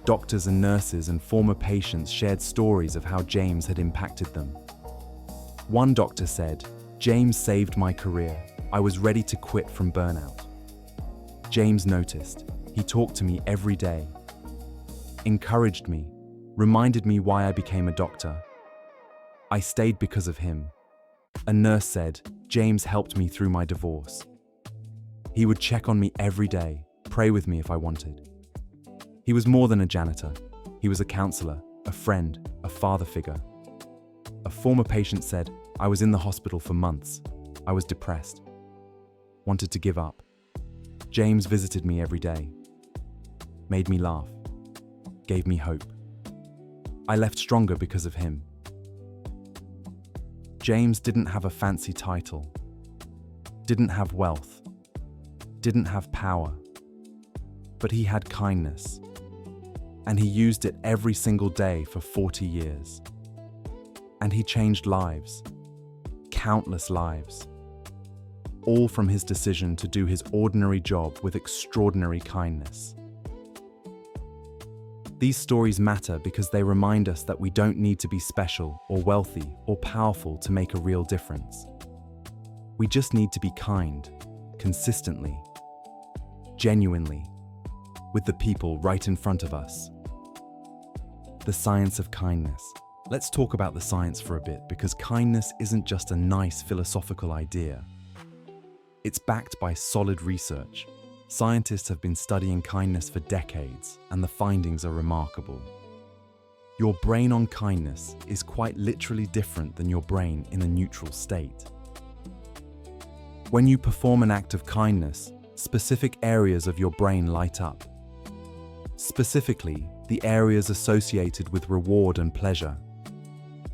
Doctors and nurses and former patients shared stories of how James had impacted them. One doctor said, "James saved my career. I was ready to quit from burnout." James noticed. He talked to me every day, encouraged me, reminded me why I became a doctor. I stayed because of him. A nurse said, James helped me through my divorce. He would check on me every day, pray with me if I wanted. He was more than a janitor. He was a counselor, a friend, a father figure. A former patient said, I was in the hospital for months. I was depressed. Wanted to give up. James visited me every day. Made me laugh. Gave me hope. I left stronger because of him. James didn't have a fancy title. Didn't have wealth. Didn't have power. But he had kindness. And he used it every single day for 40 years. And he changed lives. Countless lives. All from his decision to do his ordinary job with extraordinary kindness. These stories matter because they remind us that we don't need to be special or wealthy or powerful to make a real difference. We just need to be kind, consistently, genuinely, with the people right in front of us. The science of kindness. Let's talk about the science for a bit, because kindness isn't just a nice philosophical idea. It's backed by solid research. Scientists have been studying kindness for decades, and the findings are remarkable. Your brain on kindness is quite literally different than your brain in a neutral state. When you perform an act of kindness, specific areas of your brain light up. Specifically, the areas associated with reward and pleasure.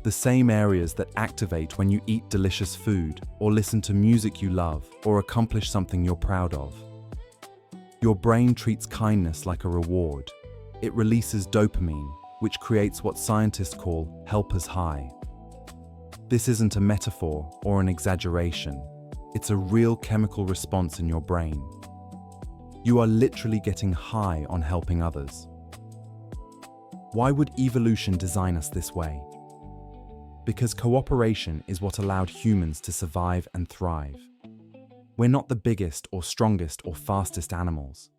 The same areas that activate when you eat delicious food, or listen to music you love, or accomplish something you're proud of. Your brain treats kindness like a reward. It releases dopamine, which creates what scientists call helper's high. This isn't a metaphor or an exaggeration. It's a real chemical response in your brain. You are literally getting high on helping others. Why would evolution design us this way? Because cooperation is what allowed humans to survive and thrive. We're not the biggest or strongest or fastest animals.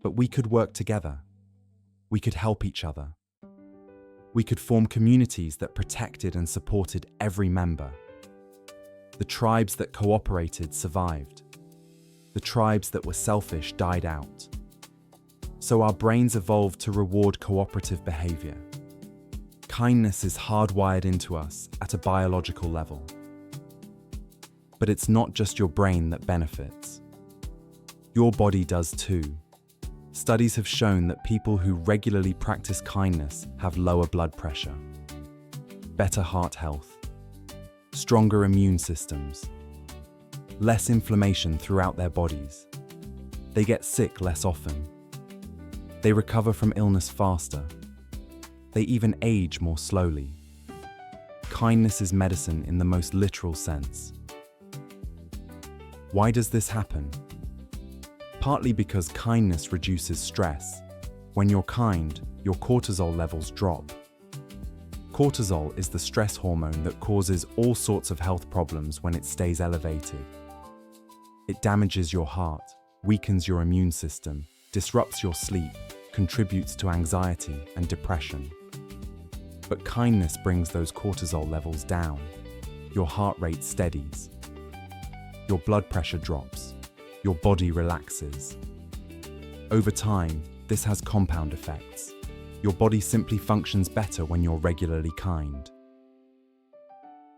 But we could work together. We could help each other. We could form communities that protected and supported every member. The tribes that cooperated survived. The tribes that were selfish died out. So our brains evolved to reward cooperative behavior. Kindness is hardwired into us at a biological level. But it's not just your brain that benefits. Your body does too. Studies have shown that people who regularly practice kindness have lower blood pressure, better heart health, stronger immune systems, less inflammation throughout their bodies. They get sick less often. They recover from illness faster. They even age more slowly. Kindness is medicine in the most literal sense. Why does this happen? Partly because kindness reduces stress. When you're kind, your cortisol levels drop. Cortisol is the stress hormone that causes all sorts of health problems when it stays elevated. It damages your heart, weakens your immune system, disrupts your sleep, contributes to anxiety and depression. But kindness brings those cortisol levels down. Your heart rate steadies. Your blood pressure drops. Your body relaxes. Over time, this has compound effects. Your body simply functions better when you're regularly kind.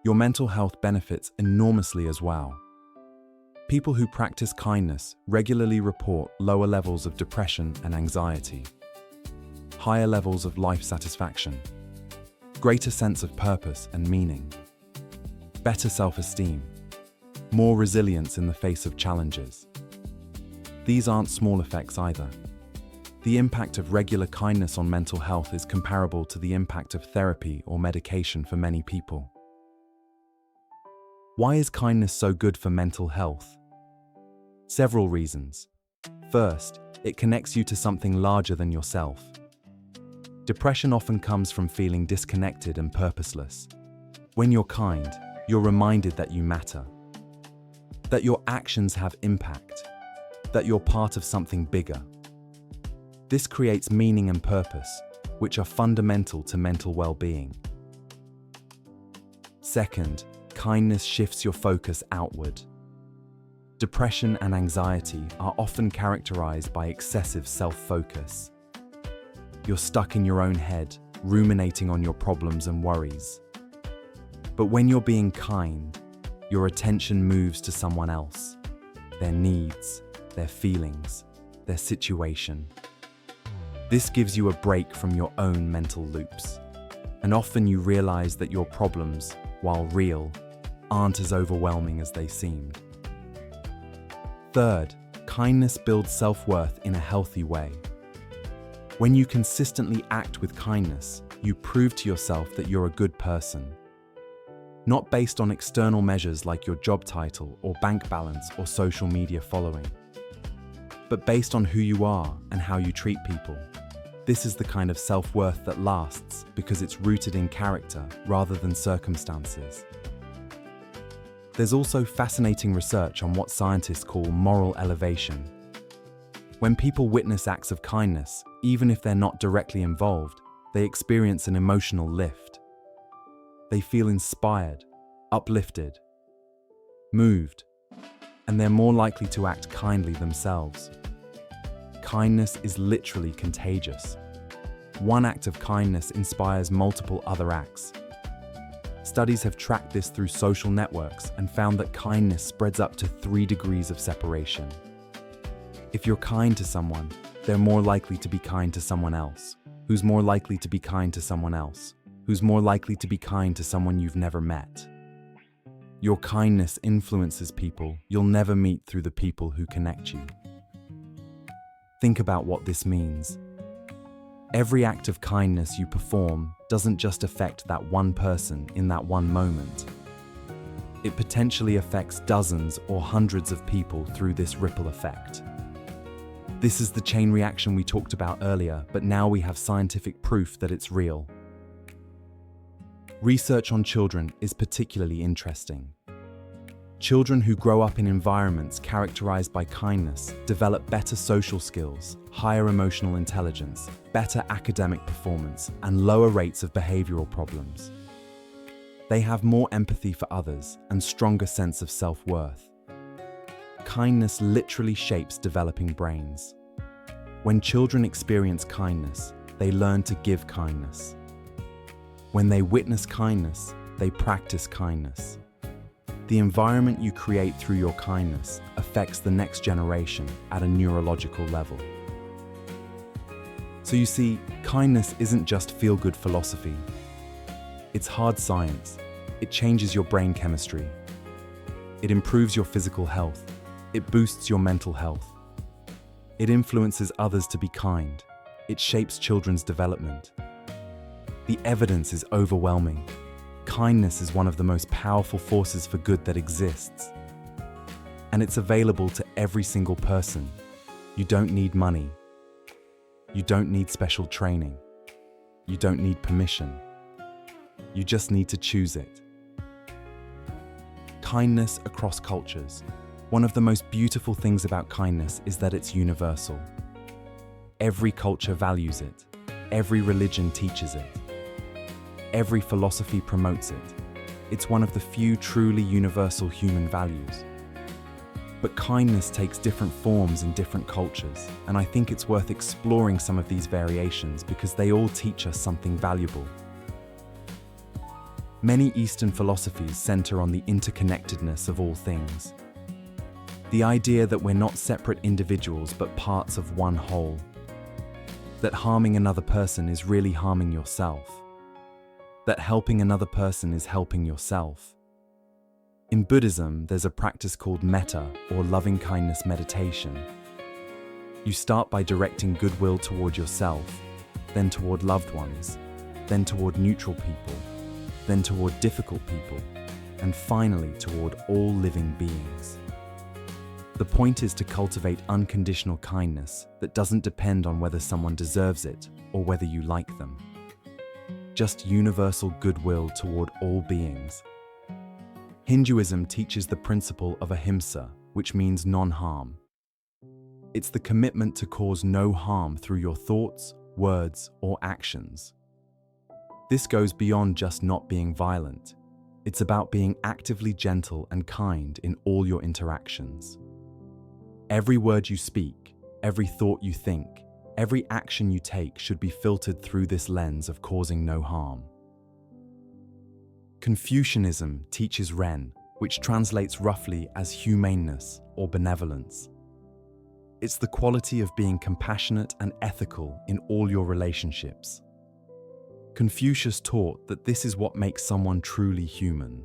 Your mental health benefits enormously as well. People who practice kindness regularly report lower levels of depression and anxiety, higher levels of life satisfaction, greater sense of purpose and meaning, better self-esteem, more resilience in the face of challenges. These aren't small effects either. The impact of regular kindness on mental health is comparable to the impact of therapy or medication for many people. Why is kindness so good for mental health? Several reasons. First, it connects you to something larger than yourself. Depression often comes from feeling disconnected and purposeless. When you're kind, you're reminded that you matter, that your actions have impact, that you're part of something bigger. This creates meaning and purpose. which are fundamental to mental well-being. Second, kindness shifts your focus outward. Depression and anxiety are often characterized by excessive self-focus. You're stuck in your own head, ruminating on your problems and worries. But when you're being kind, your attention moves to someone else, their needs, their feelings, their situation. This gives you a break from your own mental loops, and often you realize that your problems, while real, aren't as overwhelming as they seemed. Third, kindness builds self-worth in a healthy way. When you consistently act with kindness, you prove to yourself that you're a good person. Not based on external measures like your job title or bank balance or social media following, but based on who you are and how you treat people. This is the kind of self-worth that lasts because it's rooted in character rather than circumstances. There's also fascinating research on what scientists call moral elevation. When people witness acts of kindness, even if they're not directly involved, they experience an emotional lift. They feel inspired, uplifted, moved, and they're more likely to act kindly themselves. Kindness is literally contagious. One act of kindness inspires multiple other acts. Studies have tracked this through social networks and found that kindness spreads up to 3 degrees of separation. If you're kind to someone, they're more likely to be kind to someone else, who's more likely to be kind to someone else, who's more likely to be kind to someone you've never met. Your kindness influences people you'll never meet through the people who connect you. Think about what this means. Every act of kindness you perform doesn't just affect that one person in that one moment. It potentially affects dozens or hundreds of people through this ripple effect. This is the chain reaction we talked about earlier, but now we have scientific proof that it's real. Research on children is particularly interesting. Children who grow up in environments characterized by kindness develop better social skills, higher emotional intelligence, better academic performance, and lower rates of behavioral problems. They have more empathy for others and stronger sense of self-worth. Kindness literally shapes developing brains. When children experience kindness, they learn to give kindness. When they witness kindness, they practice kindness. The environment you create through your kindness affects the next generation at a neurological level. So you see, kindness isn't just feel-good philosophy. It's hard science. It changes your brain chemistry. It improves your physical health. It boosts your mental health. It influences others to be kind. It shapes children's development. The evidence is overwhelming. Kindness is one of the most powerful forces for good that exists. And it's available to every single person. You don't need money. You don't need special training. You don't need permission. You just need to choose it. Kindness across cultures. One of the most beautiful things about kindness is that it's universal. Every culture values it. Every religion teaches it. Every philosophy promotes it. It's one of the few truly universal human values. But kindness takes different forms in different cultures, and I think it's worth exploring some of these variations because they all teach us something valuable. Many Eastern philosophies center on the interconnectedness of all things. The idea that we're not separate individuals but parts of one whole. That harming another person is really harming yourself. That helping another person is helping yourself. In Buddhism, there's a practice called metta, or loving-kindness meditation. You start by directing goodwill toward yourself, then toward loved ones, then toward neutral people, then toward difficult people, and finally toward all living beings. The point is to cultivate unconditional kindness that doesn't depend on whether someone deserves it or whether you like them. Just universal goodwill toward all beings. Hinduism teaches the principle of ahimsa, which means non-harm. It's the commitment to cause no harm through your thoughts, words, or actions. This goes beyond just not being violent. It's about being actively gentle and kind in all your interactions. Every word you speak, every thought you think, every action you take should be filtered through this lens of causing no harm. Confucianism teaches Ren, which translates roughly as humaneness or benevolence. It's the quality of being compassionate and ethical in all your relationships. Confucius taught that this is what makes someone truly human.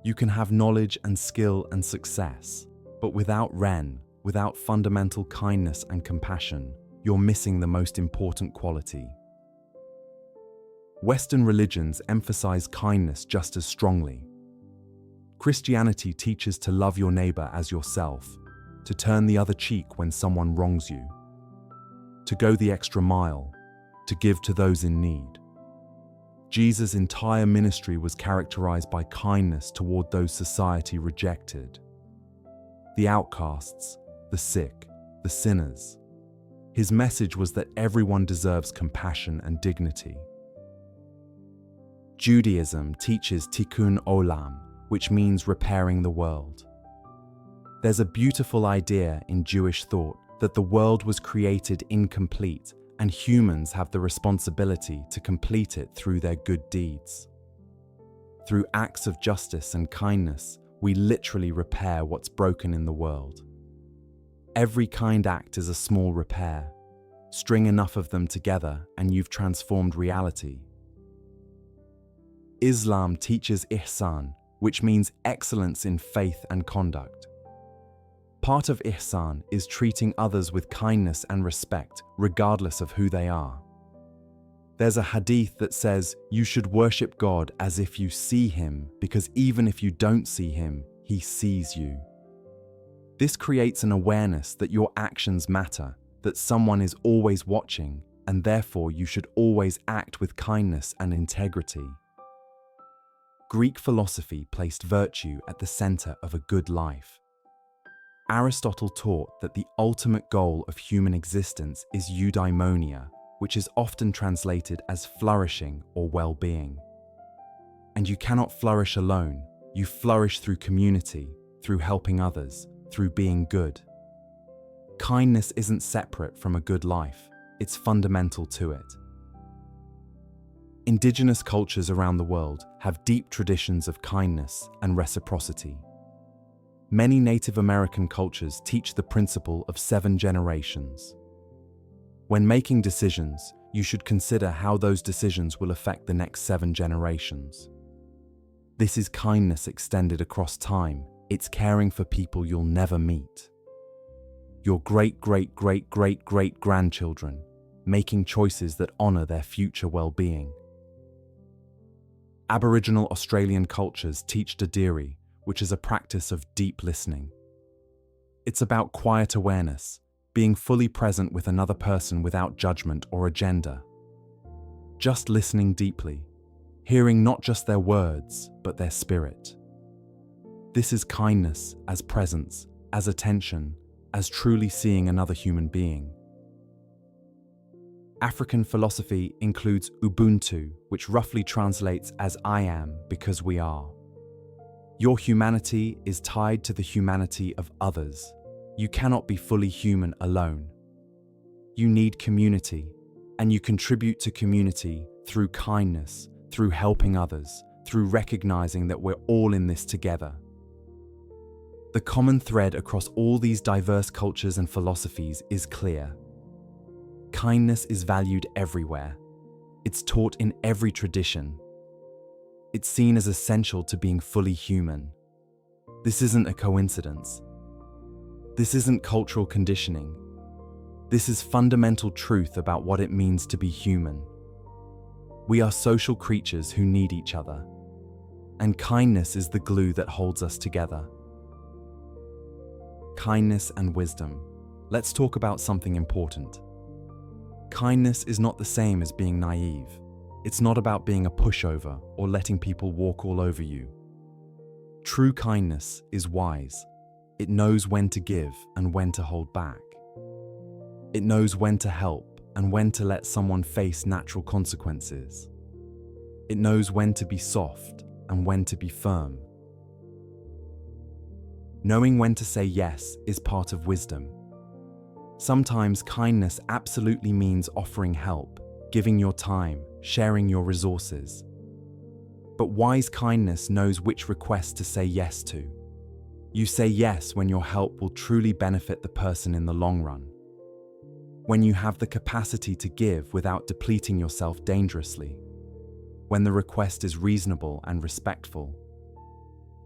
You can have knowledge and skill and success, but without Ren, without fundamental kindness and compassion, you're missing the most important quality. Western religions emphasize kindness just as strongly. Christianity teaches to love your neighbor as yourself, to turn the other cheek when someone wrongs you, to go the extra mile, to give to those in need. Jesus' entire ministry was characterized by kindness toward those society rejected. The outcasts, the sick, the sinners. His message was that everyone deserves compassion and dignity. Judaism teaches tikkun olam, which means repairing the world. There's a beautiful idea in Jewish thought that the world was created incomplete and humans have the responsibility to complete it through their good deeds. Through acts of justice and kindness, we literally repair what's broken in the world. Every kind act is a small repair. String enough of them together and you've transformed reality. Islam teaches ihsan, which means excellence in faith and conduct. Part of ihsan is treating others with kindness and respect, regardless of who they are. There's a hadith that says you should worship God as if you see Him, because even if you don't see Him, He sees you. This creates an awareness that your actions matter, that someone is always watching, and therefore you should always act with kindness and integrity. Greek philosophy placed virtue at the center of a good life. Aristotle taught that the ultimate goal of human existence is eudaimonia, which is often translated as flourishing or well-being. And you cannot flourish alone. You flourish through community, through helping others, through being good. Kindness isn't separate from a good life. It's fundamental to it. Indigenous cultures around the world have deep traditions of kindness and reciprocity. Many Native American cultures teach the principle of 7 generations. When making decisions, you should consider how those decisions will affect the next 7 generations. This is kindness extended across time. It's caring for people you'll never meet. Your great-great-great-great-great-grandchildren, making choices that honor their future well-being. Aboriginal Australian cultures teach Dadiri, which is a practice of deep listening. It's about quiet awareness, being fully present with another person without judgment or agenda. Just listening deeply, hearing not just their words, but their spirit. This is kindness as presence, as attention, as truly seeing another human being. African philosophy includes Ubuntu, which roughly translates as I am because we are. Your humanity is tied to the humanity of others. You cannot be fully human alone. You need community, and you contribute to community through kindness, through helping others, through recognizing that we're all in this together. The common thread across all these diverse cultures and philosophies is clear. Kindness is valued everywhere. It's taught in every tradition. It's seen as essential to being fully human. This isn't a coincidence. This isn't cultural conditioning. This is fundamental truth about what it means to be human. We are social creatures who need each other, and kindness is the glue that holds us together. Kindness and wisdom. Let's talk about something important. Kindness is not the same as being naive. It's not about being a pushover or letting people walk all over you. True kindness is wise. It knows when to give and when to hold back. It knows when to help and when to let someone face natural consequences. It knows when to be soft and when to be firm. Knowing when to say yes is part of wisdom. Sometimes kindness absolutely means offering help, giving your time, sharing your resources. But wise kindness knows which requests to say yes to. You say yes when your help will truly benefit the person in the long run. When you have the capacity to give without depleting yourself dangerously. When the request is reasonable and respectful.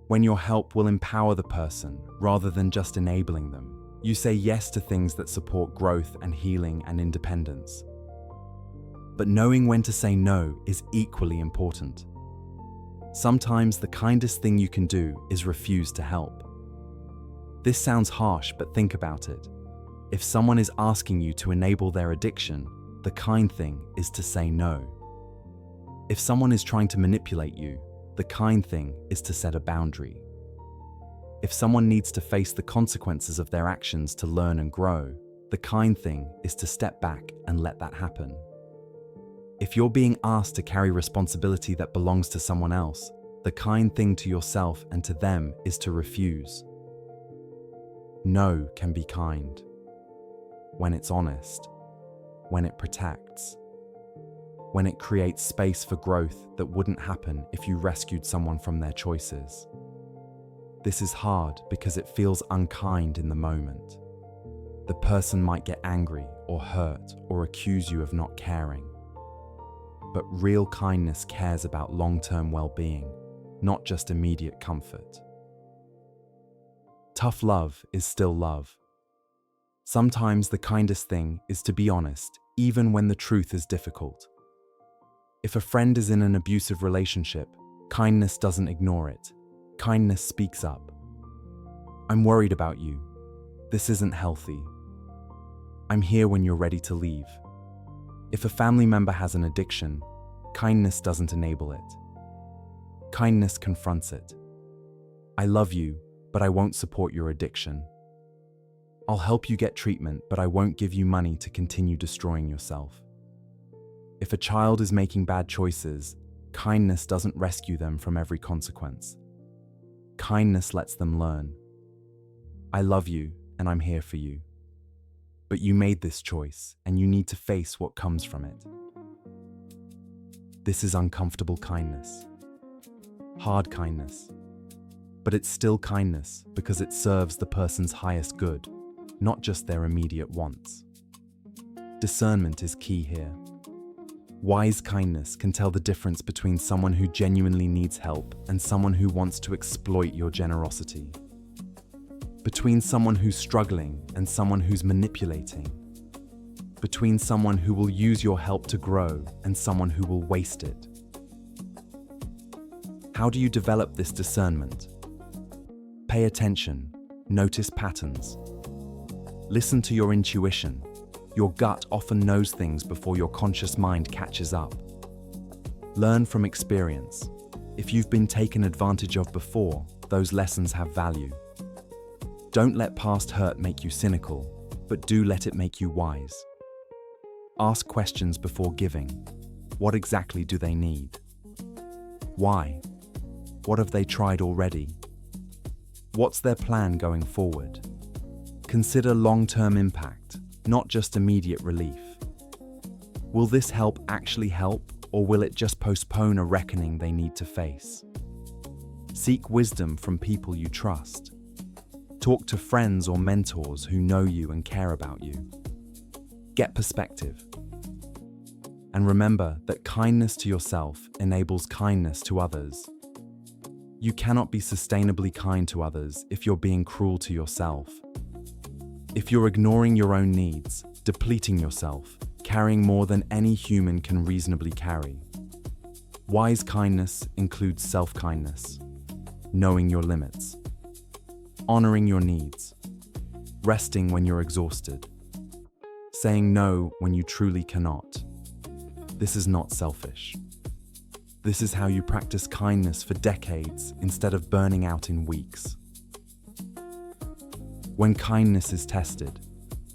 When your help will empower the person rather than just enabling them. You say yes to things that support growth and healing and independence. But knowing when to say no is equally important. Sometimes the kindest thing you can do is refuse to help. This sounds harsh, but think about it. If someone is asking you to enable their addiction, the kind thing is to say no. If someone is trying to manipulate you, the kind thing is to set a boundary. If someone needs to face the consequences of their actions to learn and grow, the kind thing is to step back and let that happen. If you're being asked to carry responsibility that belongs to someone else, the kind thing to yourself and to them is to refuse. No can be kind. When it's honest, when it protects, when it creates space for growth that wouldn't happen if you rescued someone from their choices. This is hard because it feels unkind in the moment. The person might get angry or hurt or accuse you of not caring. But real kindness cares about long-term well-being, not just immediate comfort. Tough love is still love. Sometimes the kindest thing is to be honest, even when the truth is difficult. If a friend is in an abusive relationship, kindness doesn't ignore it. Kindness speaks up. I'm worried about you. This isn't healthy. I'm here when you're ready to leave. If a family member has an addiction, kindness doesn't enable it. Kindness confronts it. I love you, but I won't support your addiction. I'll help you get treatment, but I won't give you money to continue destroying yourself. If a child is making bad choices, kindness doesn't rescue them from every consequence. Kindness lets them learn. I love you, and I'm here for you. But you made this choice, and you need to face what comes from it. This is uncomfortable kindness. Hard kindness. But it's still kindness because it serves the person's highest good, not just their immediate wants. Discernment is key here. Wise kindness can tell the difference between someone who genuinely needs help and someone who wants to exploit your generosity. Between someone who's struggling and someone who's manipulating. Between someone who will use your help to grow and someone who will waste it. How do you develop this discernment? Pay attention, notice patterns. Listen to your intuition. Your gut often knows things before your conscious mind catches up. Learn from experience. If you've been taken advantage of before, those lessons have value. Don't let past hurt make you cynical, but do let it make you wise. Ask questions before giving. What exactly do they need? Why? What have they tried already? What's their plan going forward? Consider long-term impact, not just immediate relief. Will this help actually help, or will it just postpone a reckoning they need to face? Seek wisdom from people you trust. Talk to friends or mentors who know you and care about you. Get perspective. And remember that kindness to yourself enables kindness to others. You cannot be sustainably kind to others if you're being cruel to yourself. If you're ignoring your own needs, depleting yourself, carrying more than any human can reasonably carry. Wise kindness includes self-kindness, knowing your limits, honoring your needs, resting when you're exhausted, saying no when you truly cannot. This is not selfish. This is how you practice kindness for decades instead of burning out in weeks. When kindness is tested,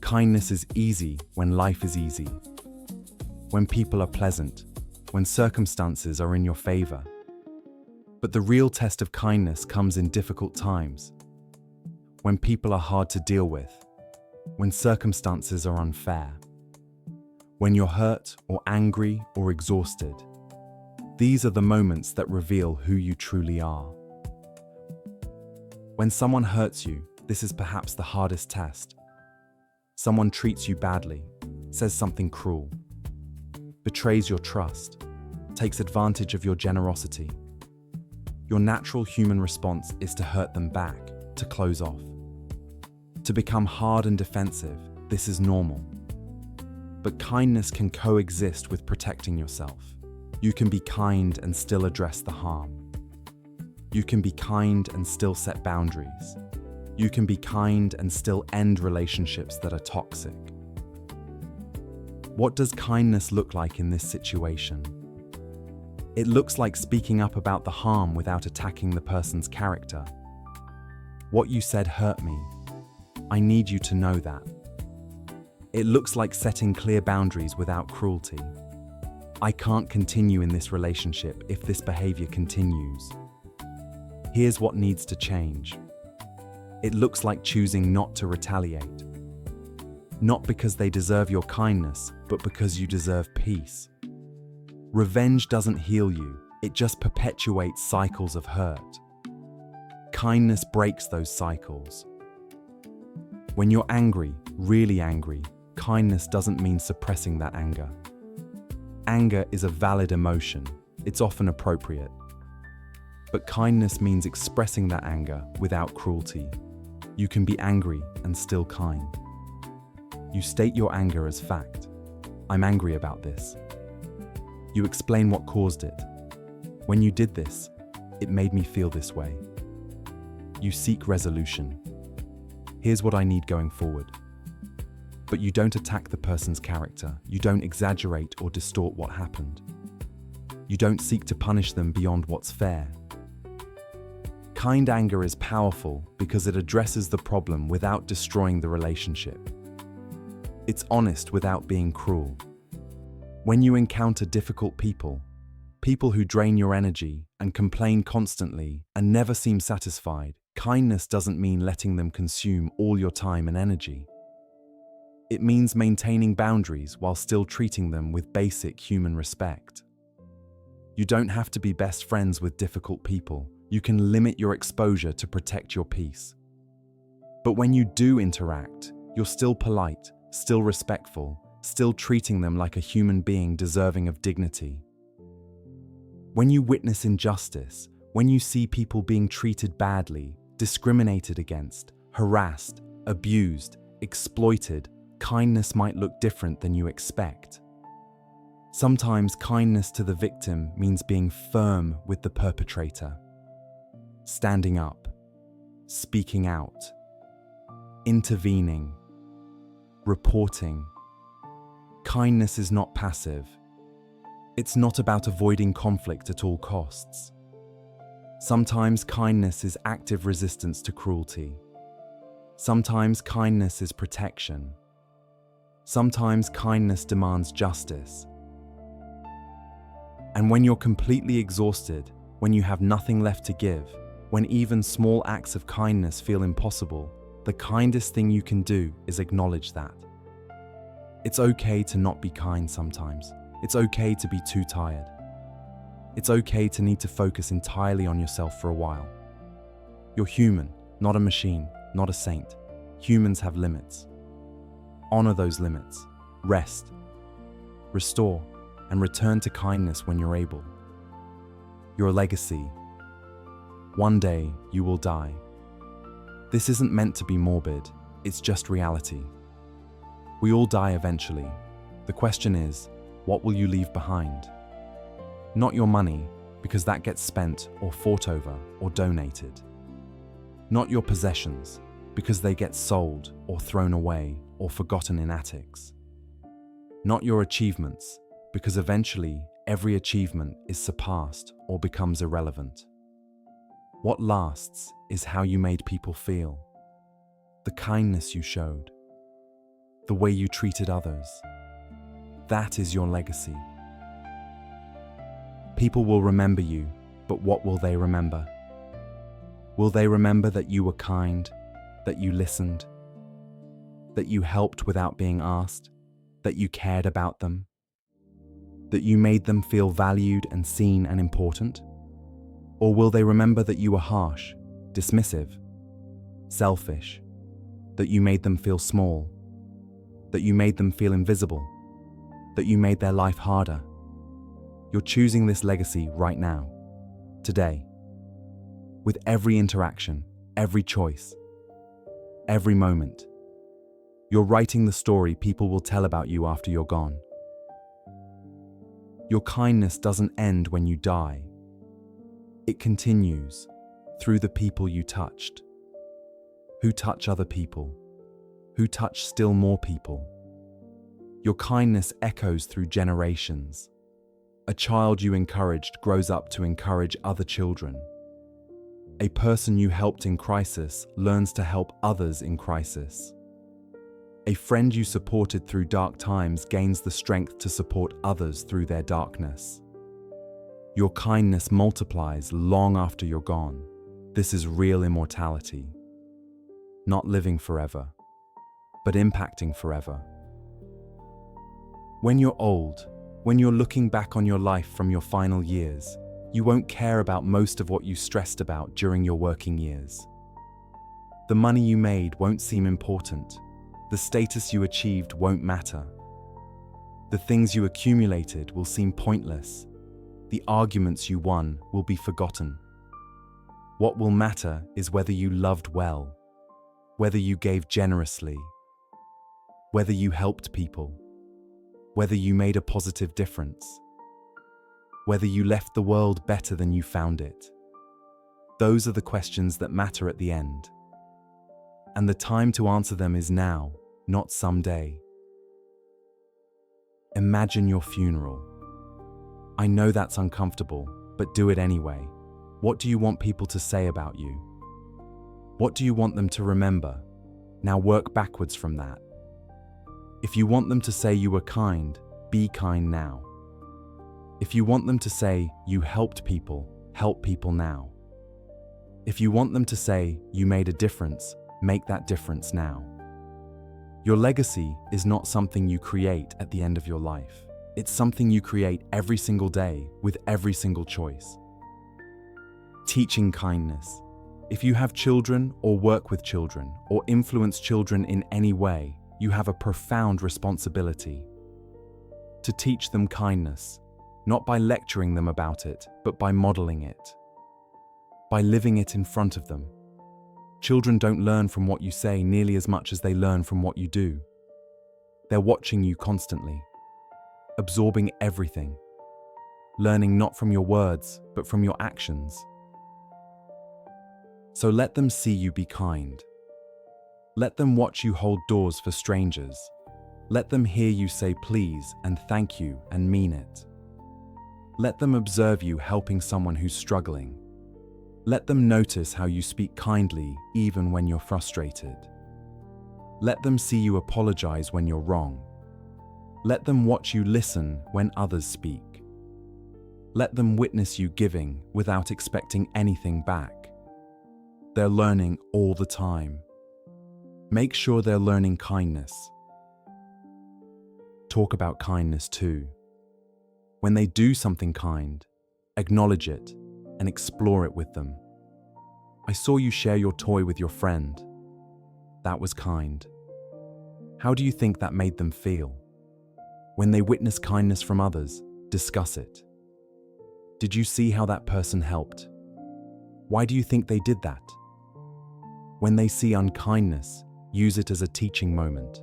kindness is easy when life is easy. when people are pleasant, when circumstances are in your favor. But the real test of kindness comes in difficult times, when people are hard to deal with, when circumstances are unfair, when you're hurt or angry or exhausted. These are the moments that reveal who you truly are. When someone hurts you, this is perhaps the hardest test. Someone treats you badly, says something cruel, betrays your trust, takes advantage of your generosity. Your natural human response is to hurt them back, to close off. To become hard and defensive, this is normal. But kindness can coexist with protecting yourself. You can be kind and still address the harm. You can be kind and still set boundaries. You can be kind and still end relationships that are toxic. What does kindness look like in this situation? It looks like speaking up about the harm without attacking the person's character. What you said hurt me. I need you to know that. It looks like setting clear boundaries without cruelty. I can't continue in this relationship if this behavior continues. Here's what needs to change. It looks like choosing not to retaliate. Not because they deserve your kindness, but because you deserve peace. Revenge doesn't heal you, it just perpetuates cycles of hurt. Kindness breaks those cycles. When you're angry, really angry, kindness doesn't mean suppressing that anger. Anger is a valid emotion, it's often appropriate. But kindness means expressing that anger without cruelty. You can be angry and still kind. You state your anger as fact. I'm angry about this. You explain what caused it. When you did this, it made me feel this way. You seek resolution. Here's what I need going forward. But you don't attack the person's character. You don't exaggerate or distort what happened. You don't seek to punish them beyond what's fair. Kind anger is powerful because it addresses the problem without destroying the relationship. It's honest without being cruel. When you encounter difficult people, people who drain your energy and complain constantly and never seem satisfied, kindness doesn't mean letting them consume all your time and energy. It means maintaining boundaries while still treating them with basic human respect. You don't have to be best friends with difficult people. You can limit your exposure to protect your peace. But when you do interact, you're still polite, still respectful, still treating them like a human being deserving of dignity. When you witness injustice, when you see people being treated badly, discriminated against, harassed, abused, exploited, kindness might look different than you expect. Sometimes kindness to the victim means being firm with the perpetrator. Standing up, speaking out, intervening, reporting. Kindness is not passive. It's not about avoiding conflict at all costs. Sometimes kindness is active resistance to cruelty. Sometimes kindness is protection. Sometimes kindness demands justice. And when you're completely exhausted, when you have nothing left to give, when even small acts of kindness feel impossible, the kindest thing you can do is acknowledge that. It's okay to not be kind sometimes. It's okay to be too tired. It's okay to need to focus entirely on yourself for a while. You're human, not a machine, not a saint. Humans have limits. Honor those limits. Rest. Restore, and return to kindness when you're able. Your legacy. One day, you will die. This isn't meant to be morbid, it's just reality. We all die eventually. The question is, what will you leave behind? Not your money, because that gets spent or fought over or donated. Not your possessions, because they get sold or thrown away or forgotten in attics. Not your achievements, because eventually every achievement is surpassed or becomes irrelevant. What lasts is how you made people feel, the kindness you showed, the way you treated others, That is your legacy. People will remember you, but what will they remember? Will they remember that you were kind, that you listened, that you helped without being asked, that you cared about them, that you made them feel valued and seen and important? Or will they remember that you were harsh, dismissive, selfish, that you made them feel small, that you made them feel invisible, that you made their life harder? You're choosing this legacy right now, today. With every interaction, every choice, every moment. You're writing the story people will tell about you after you're gone. Your kindness doesn't end when you die. It continues through the people you touched, who touch other people, who touch still more people. Your kindness echoes through generations. A child you encouraged grows up to encourage other children. A person you helped in crisis learns to help others in crisis. A friend you supported through dark times gains the strength to support others through their darkness. Your kindness multiplies long after you're gone. This is real immortality. Not living forever, but impacting forever. When you're old, when you're looking back on your life from your final years, you won't care about most of what you stressed about during your working years. The money you made won't seem important. The status you achieved won't matter. The things you accumulated will seem pointless. The arguments you won will be forgotten. What will matter is whether you loved well, whether you gave generously, whether you helped people, whether you made a positive difference, whether you left the world better than you found it. Those are the questions that matter at the end. And the time to answer them is now, not someday. Imagine your funeral. I know that's uncomfortable, but do it anyway. What do you want people to say about you? What do you want them to remember? Now work backwards from that. If you want them to say you were kind, be kind now. If you want them to say you helped people, help people now. If you want them to say you made a difference, make that difference now. Your legacy is not something you create at the end of your life. It's something you create every single day with every single choice. Teaching kindness. If you have children or work with children or influence children in any way, you have a profound responsibility to teach them kindness, not by lecturing them about it, but by modeling it, by living it in front of them. Children don't learn from what you say nearly as much as they learn from what you do. They're watching you constantly, absorbing everything, learning not from your words, but from your actions. So let them see you be kind. Let them watch you hold doors for strangers. Let them hear you say please and thank you and mean it. Let them observe you helping someone who's struggling. Let them notice how you speak kindly even when you're frustrated. Let them see you apologize when you're wrong. Let them watch you listen when others speak. Let them witness you giving without expecting anything back. They're learning all the time. Make sure they're learning kindness. Talk about kindness too. When they do something kind, acknowledge it and explore it with them. I saw you share your toy with your friend. That was kind. How do you think that made them feel? When they witness kindness from others, discuss it. Did you see how that person helped? Why do you think they did that? When they see unkindness, use it as a teaching moment.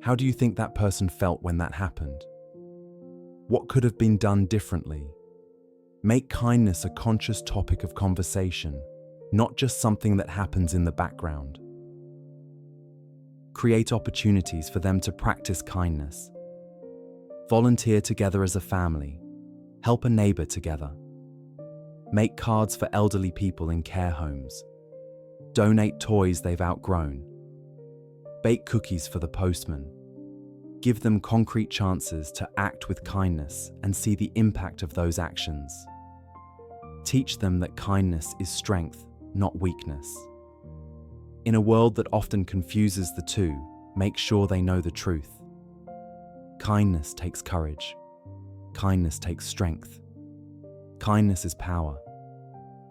How do you think that person felt when that happened? What could have been done differently? Make kindness a conscious topic of conversation, not just something that happens in the background. Create opportunities for them to practice kindness. Volunteer together as a family. Help a neighbor together. Make cards for elderly people in care homes. Donate toys they've outgrown. Bake cookies for the postman. Give them concrete chances to act with kindness and see the impact of those actions. Teach them that kindness is strength, not weakness. In a world that often confuses the two, make sure they know the truth. Kindness takes courage. Kindness takes strength. Kindness is power.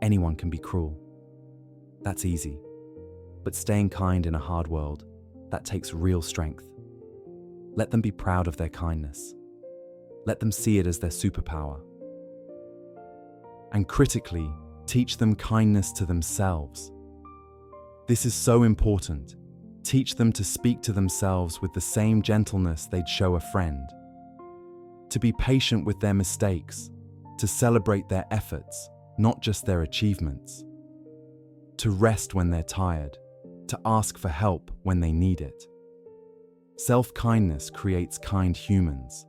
Anyone can be cruel. That's easy. But staying kind in a hard world, that takes real strength. Let them be proud of their kindness. Let them see it as their superpower. And critically, teach them kindness to themselves. This is so important. Teach them to speak to themselves with the same gentleness they'd show a friend. To be patient with their mistakes, to celebrate their efforts, not just their achievements. To rest when they're tired, to ask for help when they need it. Self-kindness creates kind humans.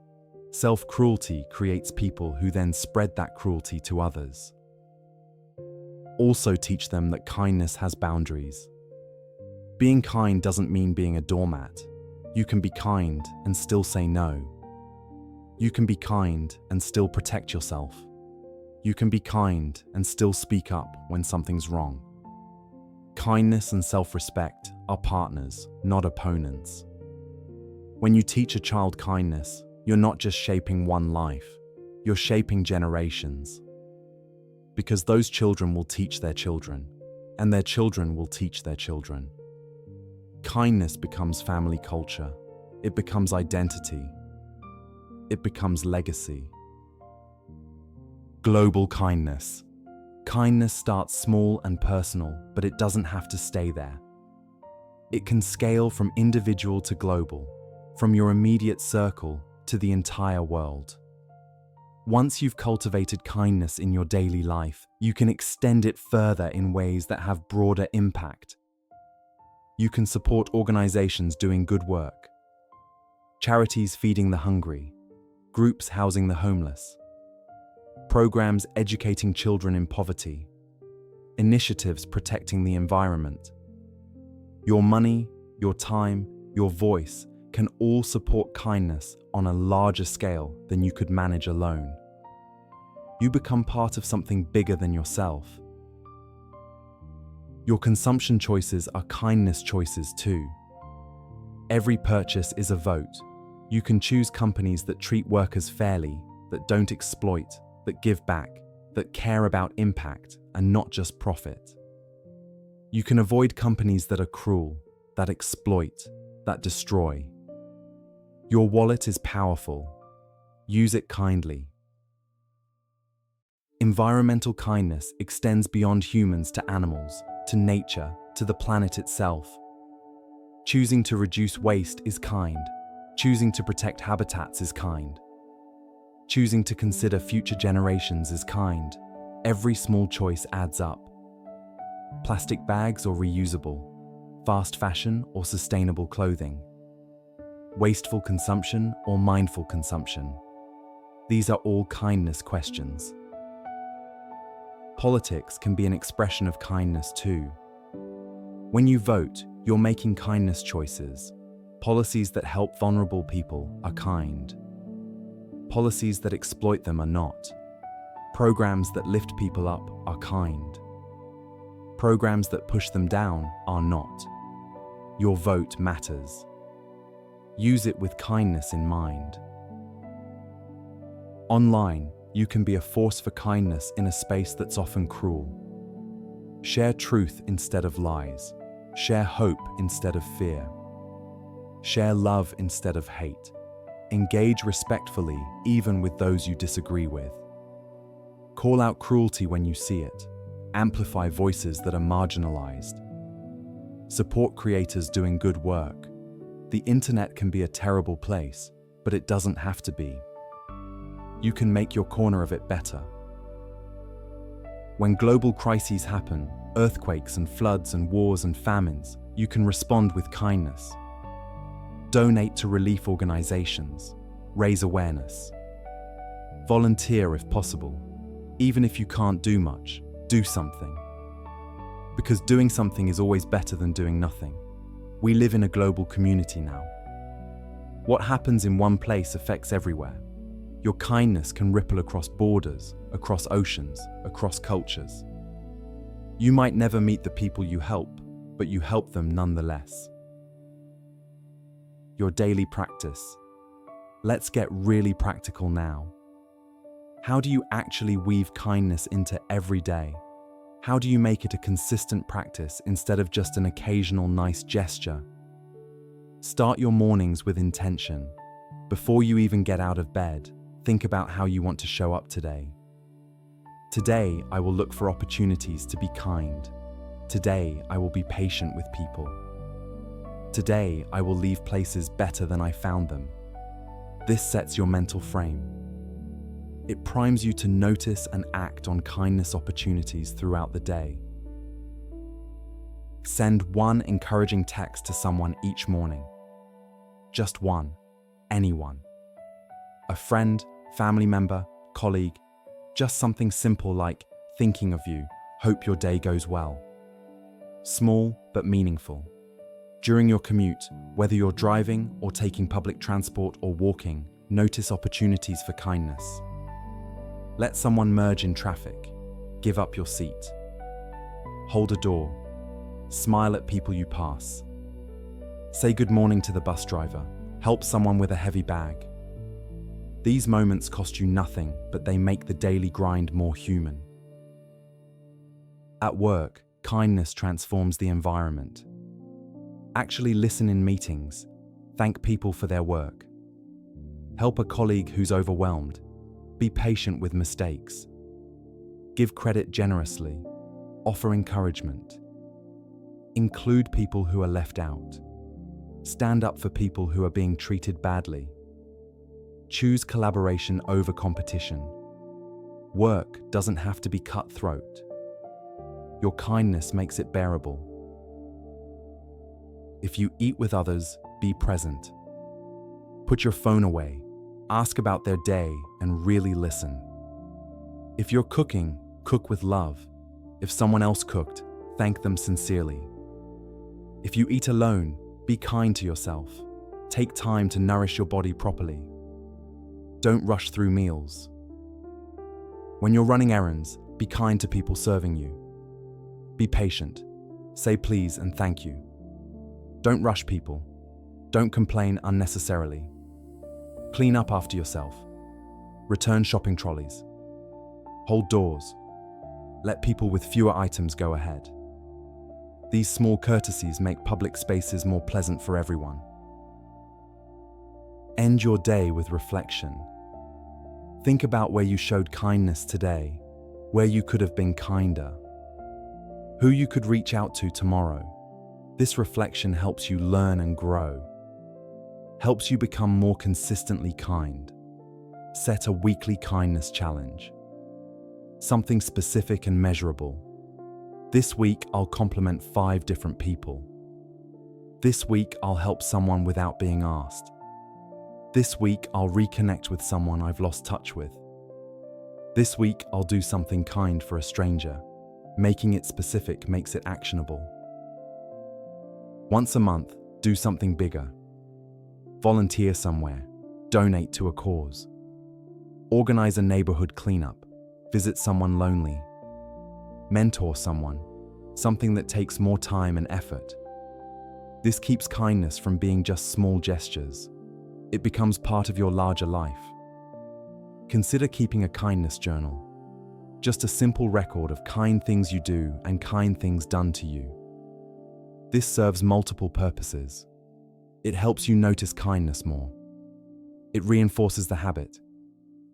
Self-cruelty creates people who then spread that cruelty to others. Also teach them that kindness has boundaries. Being kind doesn't mean being a doormat. You can be kind and still say no. You can be kind and still protect yourself. You can be kind and still speak up when something's wrong. Kindness and self-respect are partners, not opponents. When you teach a child kindness, you're not just shaping one life, you're shaping generations. Because those children will teach their children, and their children will teach their children. Kindness becomes family culture. It becomes identity. It becomes legacy. Global kindness. Kindness starts small and personal, but it doesn't have to stay there. It can scale from individual to global, from your immediate circle to the entire world. Once you've cultivated kindness in your daily life, you can extend it further in ways that have broader impact. You can support organizations doing good work, charities feeding the hungry, groups housing the homeless, programs educating children in poverty, initiatives protecting the environment. Your money, your time, your voice can all support kindness on a larger scale than you could manage alone. You become part of something bigger than yourself. Your consumption choices are kindness choices too. Every purchase is a vote. You can choose companies that treat workers fairly, that don't exploit, that give back, that care about impact and not just profit. You can avoid companies that are cruel, that exploit, that destroy. Your wallet is powerful. Use it kindly. Environmental kindness extends beyond humans to animals, to nature, to the planet itself. Choosing to reduce waste is kind. Choosing to protect habitats is kind. Choosing to consider future generations is kind. Every small choice adds up. Plastic bags or reusable, fast fashion or sustainable clothing, wasteful consumption or mindful consumption. These are all kindness questions. Politics can be an expression of kindness too. When you vote, you're making kindness choices. Policies that help vulnerable people are kind. Policies that exploit them are not. Programs that lift people up are kind. Programs that push them down are not. Your vote matters. Use it with kindness in mind. Online, you can be a force for kindness in a space that's often cruel. Share truth instead of lies. Share hope instead of fear. Share love instead of hate. Engage respectfully, even with those you disagree with. Call out cruelty when you see it. Amplify voices that are marginalized. Support creators doing good work. The internet can be a terrible place, but it doesn't have to be. You can make your corner of it better. When global crises happen, earthquakes and floods and wars and famines, you can respond with kindness. Donate to relief organizations. Raise awareness. Volunteer if possible. Even if you can't do much, do something. Because doing something is always better than doing nothing. We live in a global community now. What happens in one place affects everywhere. Your kindness can ripple across borders, across oceans, across cultures. You might never meet the people you help, but you help them nonetheless. Your daily practice. Let's get really practical now. How do you actually weave kindness into every day? How do you make it a consistent practice instead of just an occasional nice gesture? Start your mornings with intention. Before you even get out of bed, think about how you want to show up today. Today, I will look for opportunities to be kind. Today, I will be patient with people. Today, I will leave places better than I found them. This sets your mental frame. It primes you to notice and act on kindness opportunities throughout the day. Send one encouraging text to someone each morning. Just one, anyone. A friend, family member, colleague, just something simple like thinking of you, hope your day goes well. Small but meaningful. During your commute, whether you're driving or taking public transport or walking, notice opportunities for kindness. Let someone merge in traffic. Give up your seat. Hold a door. Smile at people you pass. Say good morning to the bus driver. Help someone with a heavy bag. These moments cost you nothing, but they make the daily grind more human. At work, kindness transforms the environment. Actually listen in meetings. Thank people for their work. Help a colleague who's overwhelmed. Be patient with mistakes. Give credit generously. Offer encouragement. Include people who are left out. Stand up for people who are being treated badly. Choose collaboration over competition. Work doesn't have to be cutthroat. Your kindness makes it bearable. If you eat with others, be present. Put your phone away. Ask about their day and really listen. If you're cooking, cook with love. If someone else cooked, thank them sincerely. If you eat alone, be kind to yourself. Take time to nourish your body properly. Don't rush through meals. When you're running errands, be kind to people serving you. Be patient. Say please and thank you. Don't rush people. Don't complain unnecessarily. Clean up after yourself. Return shopping trolleys. Hold doors. Let people with fewer items go ahead. These small courtesies make public spaces more pleasant for everyone. End your day with reflection. Think about where you showed kindness today, where you could have been kinder, who you could reach out to tomorrow. This reflection helps you learn and grow, helps you become more consistently kind. Set a weekly kindness challenge. Something specific and measurable. This week, I'll compliment 5 different people. This week, I'll help someone without being asked. This week, I'll reconnect with someone I've lost touch with. This week, I'll do something kind for a stranger. Making it specific makes it actionable. Once a month, do something bigger. Volunteer somewhere. Donate to a cause. Organize a neighborhood cleanup. Visit someone lonely. Mentor someone. Something that takes more time and effort. This keeps kindness from being just small gestures. It becomes part of your larger life. Consider keeping a kindness journal. Just a simple record of kind things you do and kind things done to you. This serves multiple purposes. It helps you notice kindness more. It reinforces the habit.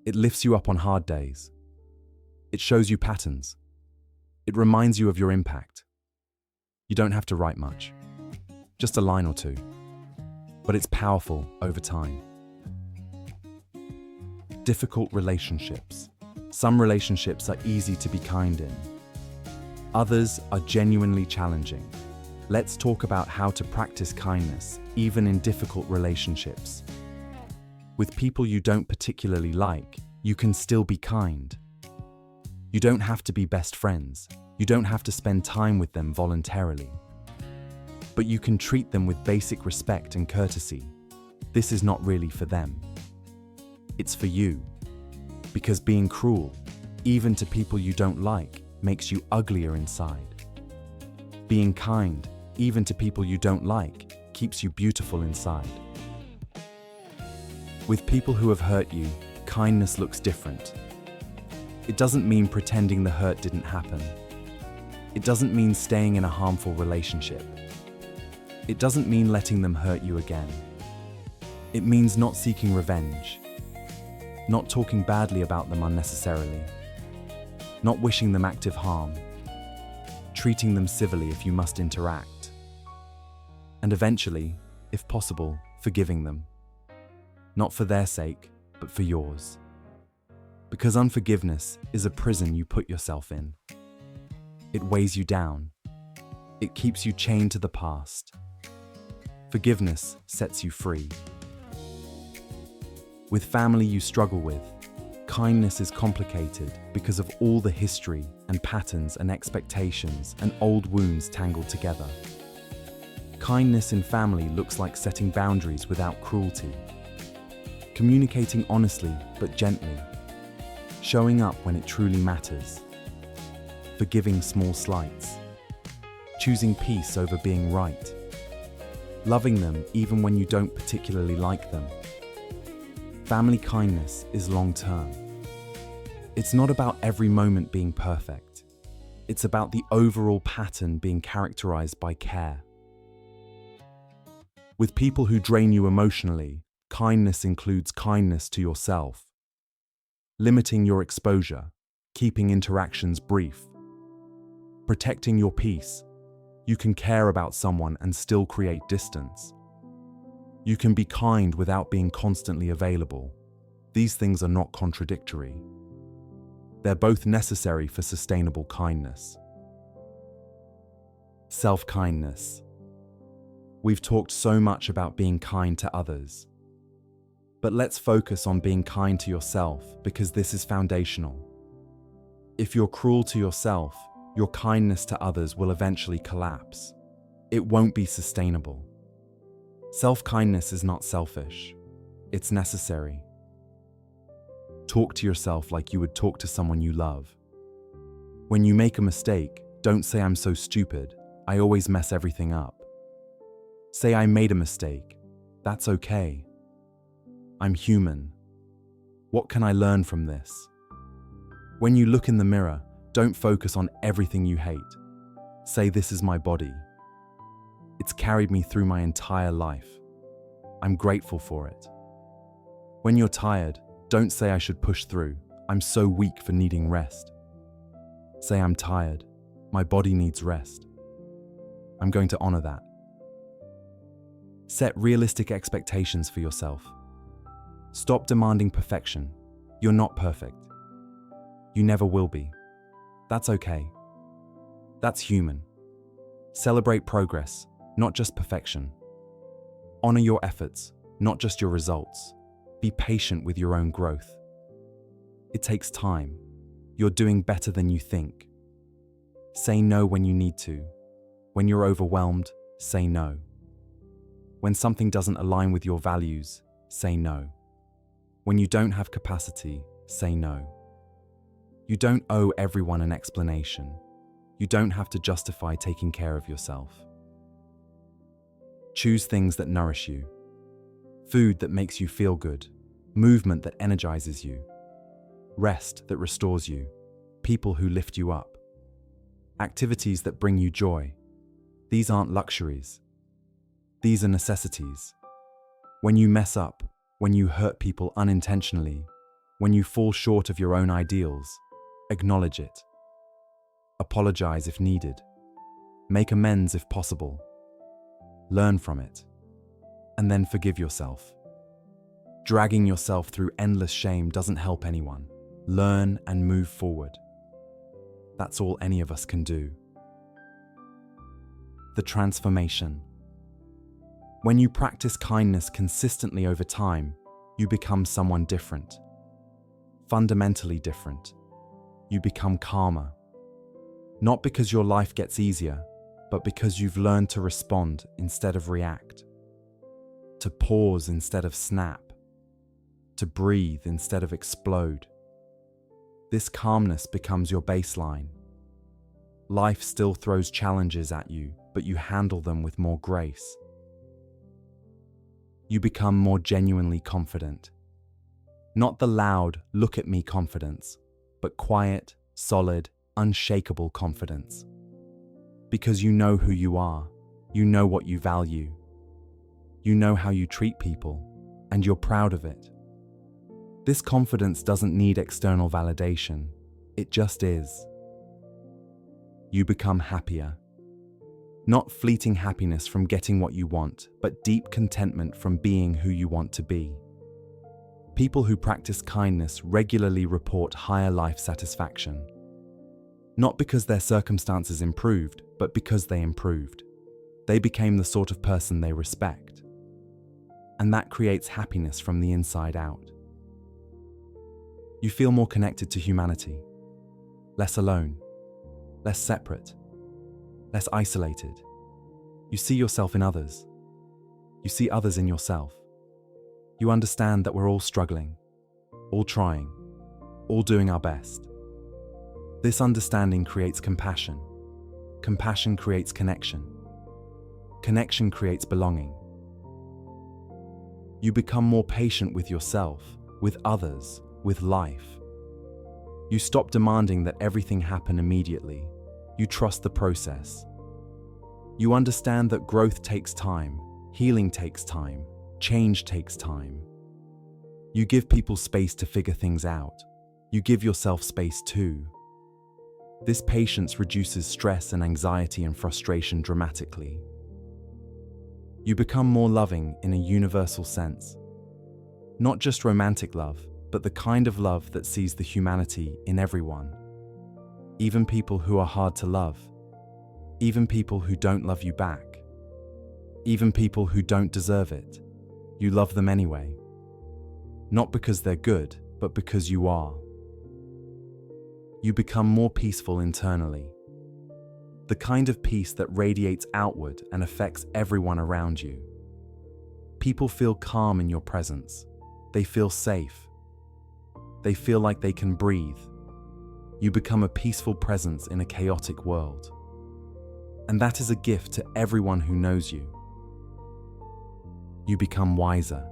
It lifts you up on hard days. It shows you patterns. It reminds you of your impact. You don't have to write much. Just a line or two. But it's powerful over time. Difficult relationships. Some relationships are easy to be kind in. Others are genuinely challenging. Let's talk about how to practice kindness, even in difficult relationships. With people you don't particularly like, you can still be kind. You don't have to be best friends. You don't have to spend time with them voluntarily. But you can treat them with basic respect and courtesy. this is not really for them. It's for you. Because being cruel, even to people you don't like, makes you uglier inside. Being kind, even to people you don't like, keeps you beautiful inside. With people who have hurt you, kindness looks different. It doesn't mean pretending the hurt didn't happen. It doesn't mean staying in a harmful relationship. It doesn't mean letting them hurt you again. It means not seeking revenge, not talking badly about them unnecessarily, not wishing them active harm, treating them civilly if you must interact, and eventually, if possible, forgiving them. Not for their sake, but for yours. Because unforgiveness is a prison you put yourself in. It weighs you down. It keeps you chained to the past. Forgiveness sets you free. With family you struggle with, kindness is complicated because of all the history and patterns and expectations and old wounds tangled together. Kindness in family looks like setting boundaries without cruelty, communicating honestly but gently, showing up when it truly matters, forgiving small slights, choosing peace over being right, loving them even when you don't particularly like them. Family kindness is long-term. It's not about every moment being perfect. It's about the overall pattern being characterized by care. With people who drain you emotionally, kindness includes kindness to yourself. Limiting your exposure, keeping interactions brief, protecting your peace. You can care about someone and still create distance. You can be kind without being constantly available. These things are not contradictory. They're both necessary for sustainable kindness. Self-kindness. We've talked so much about being kind to others. But let's focus on being kind to yourself because this is foundational. If you're cruel to yourself, your kindness to others will eventually collapse. It won't be sustainable. Self-kindness is not selfish. It's necessary. Talk to yourself like you would talk to someone you love. When you make a mistake, don't say I'm so stupid, I always mess everything up. Say I made a mistake. That's okay. I'm human. What can I learn from this? When you look in the mirror, don't focus on everything you hate. Say this is my body. It's carried me through my entire life. I'm grateful for it. When you're tired, don't say I should push through. I'm so weak for needing rest. Say I'm tired. My body needs rest. I'm going to honor that. Set realistic expectations for yourself. Stop demanding perfection. You're not perfect. You never will be. That's okay. That's human. Celebrate progress, not just perfection. Honor your efforts, not just your results. Be patient with your own growth. It takes time. You're doing better than you think. Say no when you need to. When you're overwhelmed, say no. When something doesn't align with your values, say no. When you don't have capacity, say no. You don't owe everyone an explanation. You don't have to justify taking care of yourself. Choose things that nourish you. Food that makes you feel good. Movement that energizes you. Rest that restores you. People who lift you up. Activities that bring you joy. These aren't luxuries. These are necessities. When you mess up, when you hurt people unintentionally, when you fall short of your own ideals, acknowledge it. Apologize if needed. Make amends if possible. Learn from it. And then forgive yourself. Dragging yourself through endless shame doesn't help anyone. Learn and move forward. That's all any of us can do. The transformation. When you practice kindness consistently over time, you become someone different. Fundamentally different. You become calmer. Not because your life gets easier, but because you've learned to respond instead of react. to pause instead of snap, to breathe instead of explode. This calmness becomes your baseline. Life still throws challenges at you, but you handle them with more grace. You become more genuinely confident. Not the loud, look at me confidence, but quiet, solid, unshakable confidence. Because you know who you are, you know what you value, you know how you treat people, and you're proud of it. This confidence doesn't need external validation, it just is. You become happier. Not fleeting happiness from getting what you want, but deep contentment from being who you want to be. People who practice kindness regularly report higher life satisfaction. Not because their circumstances improved, but because they improved. They became the sort of person they respect. And that creates happiness from the inside out. You feel more connected to humanity, less alone, less separate, less isolated. You see yourself in others. You see others in yourself. You understand that we're all struggling, all trying, all doing our best. This understanding creates compassion. Compassion creates connection. Connection creates belonging. You become more patient with yourself, with others, with life. You stop demanding that everything happen immediately. You trust the process. You understand that growth takes time, healing takes time, change takes time. You give people space to figure things out. You give yourself space too. This patience reduces stress and anxiety and frustration dramatically. You become more loving in a universal sense. Not just romantic love, but the kind of love that sees the humanity in everyone. Even people who are hard to love. Even people who don't love you back. Even people who don't deserve it. You love them anyway. Not because they're good, but because you are. You become more peaceful internally. The kind of peace that radiates outward and affects everyone around you. People feel calm in your presence. They feel safe. They feel like they can breathe. You become a peaceful presence in a chaotic world. And that is a gift to everyone who knows you. You become wiser.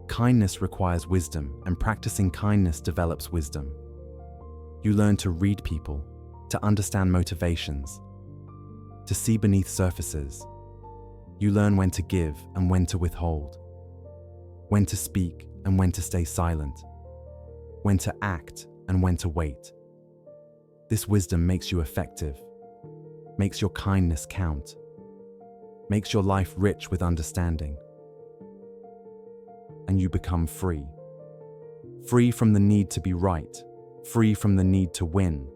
Kindness requires wisdom, and practicing kindness develops wisdom. You learn to read people, to understand motivations, to see beneath surfaces. You learn when to give and when to withhold, when to speak and when to stay silent, when to act and when to wait. This wisdom makes you effective, makes your kindness count, makes your life rich with understanding. And you become free. Free from the need to be right, free from the need to win,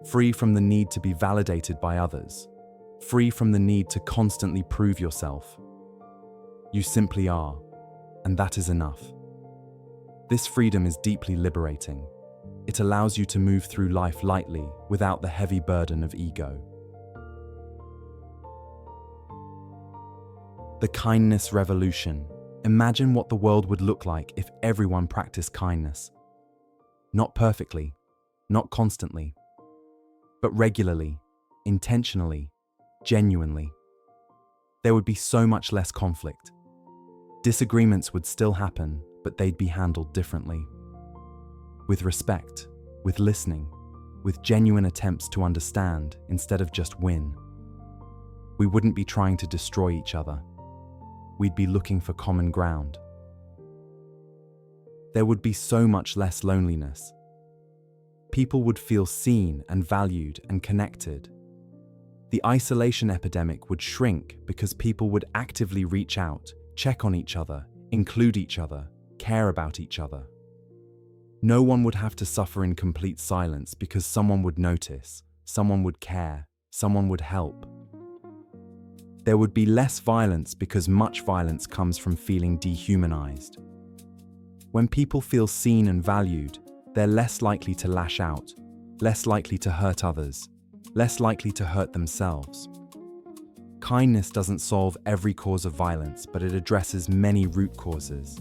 free from the need to be validated by others, free from the need to constantly prove yourself. You simply are, and that is enough. This freedom is deeply liberating. It allows you to move through life lightly without the heavy burden of ego. The kindness revolution. Imagine what the world would look like if everyone practiced kindness. Not perfectly, not constantly, but regularly, intentionally, genuinely. There would be so much less conflict. Disagreements would still happen, but they'd be handled differently. With respect, with listening, with genuine attempts to understand instead of just win. We wouldn't be trying to destroy each other. We'd be looking for common ground. There would be so much less loneliness. People would feel seen and valued and connected. The isolation epidemic would shrink because people would actively reach out, check on each other, include each other, care about each other. No one would have to suffer in complete silence because someone would notice, someone would care, someone would help. There would be less violence because much violence comes from feeling dehumanized. When people feel seen and valued, they're less likely to lash out, less likely to hurt others, less likely to hurt themselves. Kindness doesn't solve every cause of violence, but it addresses many root causes.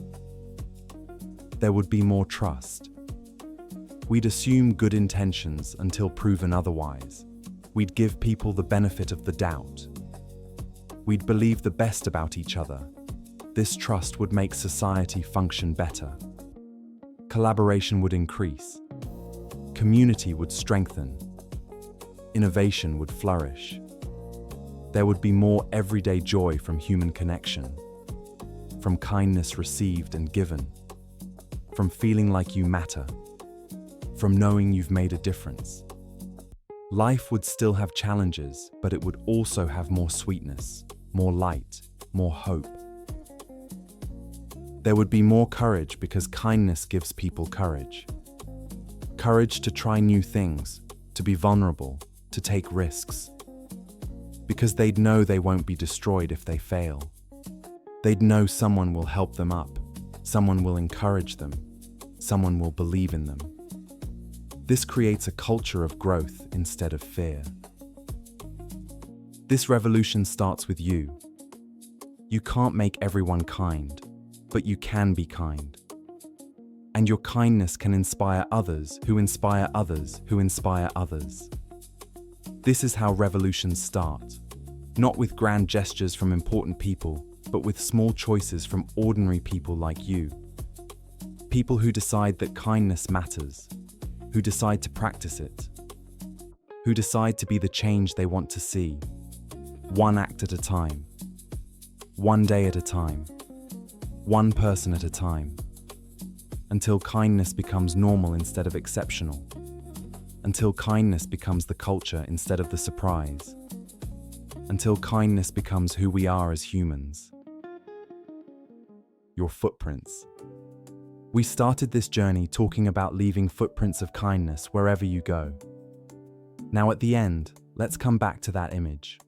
There would be more trust. We'd assume good intentions until proven otherwise. We'd give people the benefit of the doubt. We'd believe the best about each other. This trust would make society function better. Collaboration would increase. Community would strengthen. Innovation would flourish. There would be more everyday joy from human connection, from kindness received and given, from feeling like you matter, from knowing you've made a difference. Life would still have challenges, but it would also have more sweetness, more light, more hope. There would be more courage because kindness gives people courage. Courage to try new things, to be vulnerable, to take risks. Because they'd know they won't be destroyed if they fail. They'd know someone will help them up, someone will encourage them, someone will believe in them. This creates a culture of growth instead of fear. This revolution starts with you. You can't make everyone kind, but you can be kind. And your kindness can inspire others who inspire others who inspire others. This is how revolutions start, not with grand gestures from important people, but with small choices from ordinary people like you. People who decide that kindness matters, who decide to practice it, who decide to be the change they want to see, one act at a time, one day at a time, one person at a time, until kindness becomes normal instead of exceptional. Until kindness becomes the culture instead of the surprise. Until kindness becomes who we are as humans. Your footprints. We started this journey talking about leaving footprints of kindness wherever you go. Now at the end, let's come back to that image.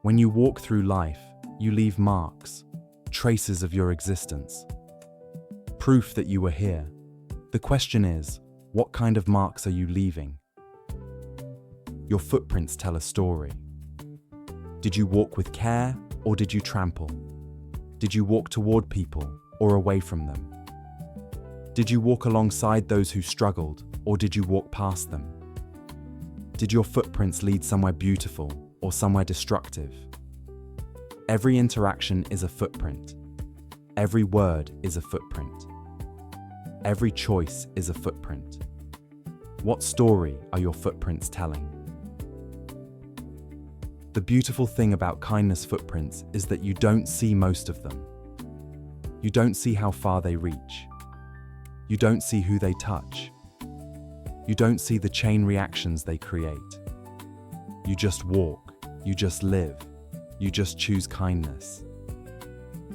When you walk through life, you leave marks, traces of your existence. Proof that you were here. The question is, what kind of marks are you leaving? Your footprints tell a story. Did you walk with care or did you trample? Did you walk toward people or away from them? Did you walk alongside those who struggled or did you walk past them? Did your footprints lead somewhere beautiful or somewhere destructive? Every interaction is a footprint. Every word is a footprint. Every choice is a footprint. What story are your footprints telling? The beautiful thing about kindness footprints is that you don't see most of them. You don't see how far they reach. You don't see who they touch. You don't see the chain reactions they create. You just walk, you just live, you just choose kindness.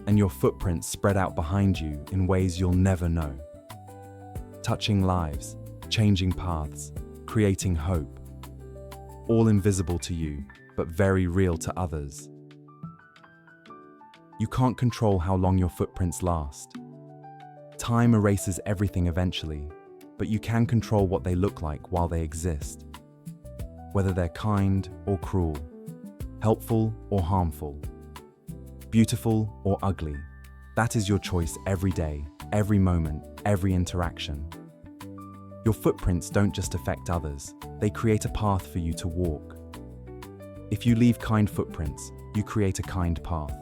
And your footprints spread out behind you in ways you'll never know. Touching lives, changing paths, creating hope. All invisible to you, but very real to others. You can't control how long your footprints last. Time erases everything eventually, but you can control what they look like while they exist. Whether they're kind or cruel, helpful or harmful, beautiful or ugly, that is your choice every day, every moment, every interaction. Your footprints don't just affect others, they create a path for you to walk. If you leave kind footprints, you create a kind path.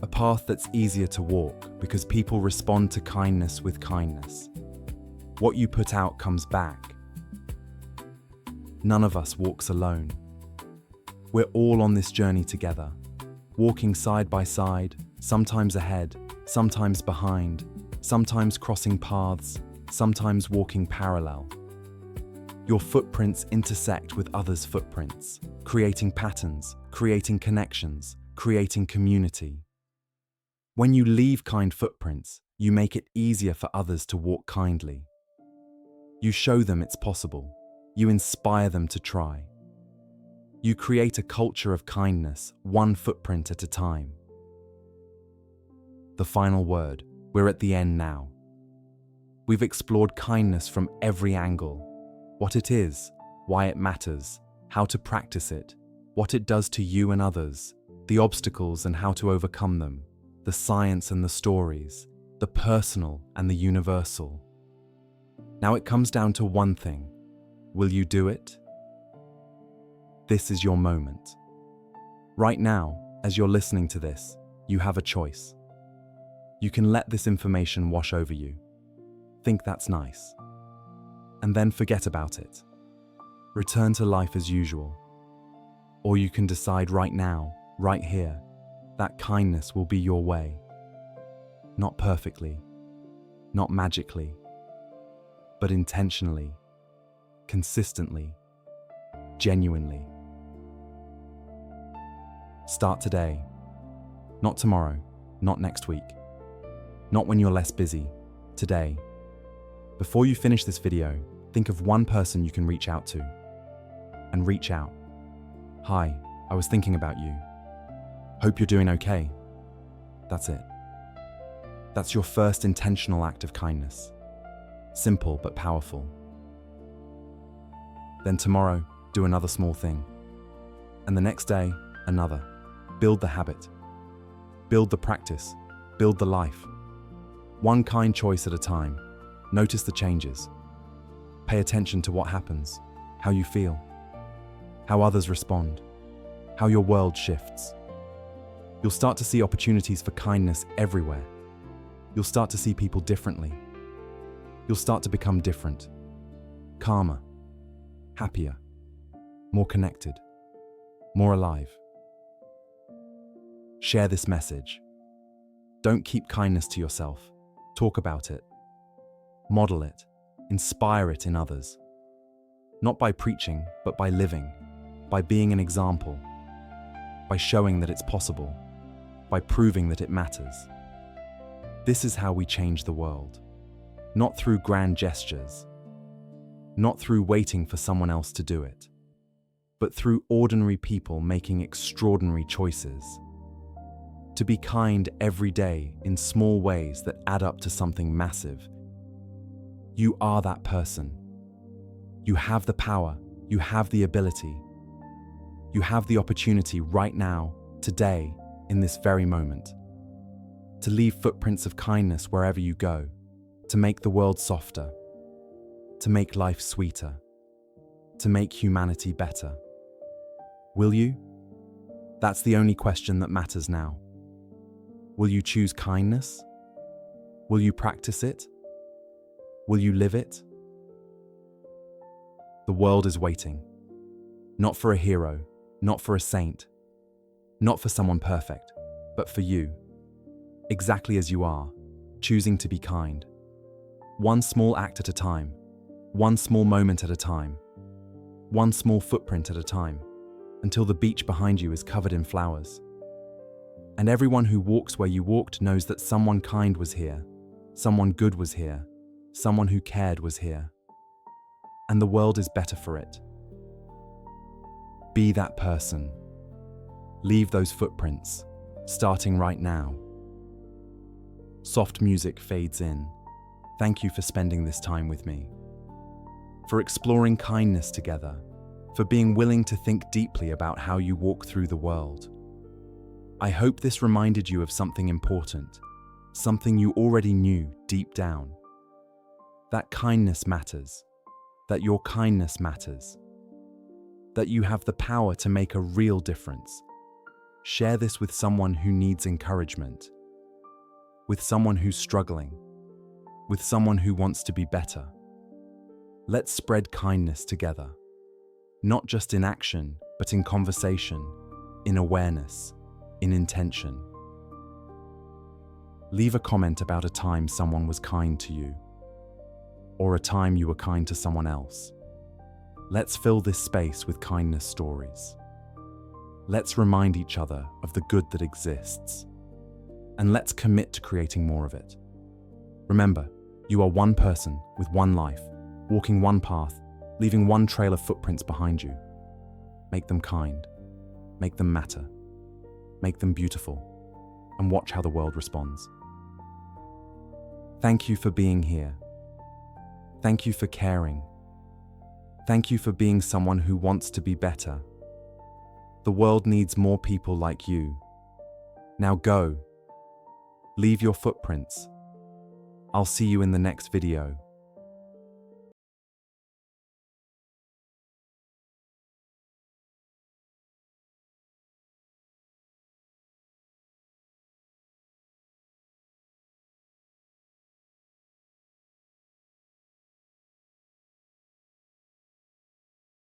A path that's easier to walk because people respond to kindness with kindness. What you put out comes back. None of us walks alone. We're all on this journey together, walking side by side, sometimes ahead, sometimes behind, sometimes crossing paths, sometimes walking parallel. Your footprints intersect with others' footprints, creating patterns, creating connections, creating community. When you leave kind footprints, you make it easier for others to walk kindly. You show them it's possible. You inspire them to try. You create a culture of kindness, one footprint at a time. The final word. We're at the end now. We've explored kindness from every angle. What it is, why it matters, how to practice it, what it does to you and others, the obstacles and how to overcome them, the science and the stories, the personal and the universal. Now it comes down to one thing. Will you do it? This is your moment. Right now, as you're listening to this, you have a choice. You can let this information wash over you. Think that's nice. And then forget about it. Return to life as usual. Or you can decide right now, right here, that kindness will be your way. Not perfectly, not magically, but intentionally, consistently, genuinely. Start today. Not tomorrow, not next week. Not when you're less busy. Today. Before you finish this video, think of one person you can reach out to. And reach out. Hi, I was thinking about you. Hope you're doing okay. That's it. That's your first intentional act of kindness. Simple but powerful. Then tomorrow, do another small thing. And the next day, another. Build the habit. Build the practice. Build the life. One kind choice at a time. Notice the changes. Pay attention to what happens, how you feel, how others respond, how your world shifts. You'll start to see opportunities for kindness everywhere. You'll start to see people differently. You'll start to become different, calmer, happier, more connected, more alive. Share this message. Don't keep kindness to yourself. Talk about it. Model it. Inspire it in others. Not by preaching, but by living, by being an example, by showing that it's possible, by proving that it matters. This is how we change the world. Not through grand gestures, not through waiting for someone else to do it, but through ordinary people making extraordinary choices. To be kind every day in small ways that add up to something massive. You are that person. You have the power, you have the ability. You have the opportunity right now, today, in this very moment, to leave footprints of kindness wherever you go, to make the world softer, to make life sweeter, to make humanity better. Will you? That's the only question that matters now. Will you choose kindness? Will you practice it? Will you live it? The world is waiting. Not for a hero, not for a saint, not for someone perfect, but for you. Exactly as you are, choosing to be kind. One small act at a time, one small moment at a time, one small footprint at a time, until the beach behind you is covered in flowers. And everyone who walks where you walked knows that someone kind was here, someone good was here, someone who cared was here. And the world is better for it. Be that person. Leave those footprints, starting right now. Soft music fades in. Thank you for spending this time with me. For exploring kindness together. For being willing to think deeply about how you walk through the world. I hope this reminded you of something important, something you already knew deep down. That kindness matters, that your kindness matters, that you have the power to make a real difference. Share this with someone who needs encouragement, with someone who's struggling, with someone who wants to be better. Let's spread kindness together, not just in action, but in conversation, in awareness, in intention. Leave a comment about a time someone was kind to you, or a time you were kind to someone else. Let's fill this space with kindness stories. Let's remind each other of the good that exists, and let's commit to creating more of it. Remember, you are one person with one life, walking one path, leaving one trail of footprints behind you. Make them kind, make them matter, make them beautiful, and watch how the world responds. Thank you for being here. Thank you for caring. Thank you for being someone who wants to be better. The world needs more people like you. Now go. Leave your footprints. I'll see you in the next video.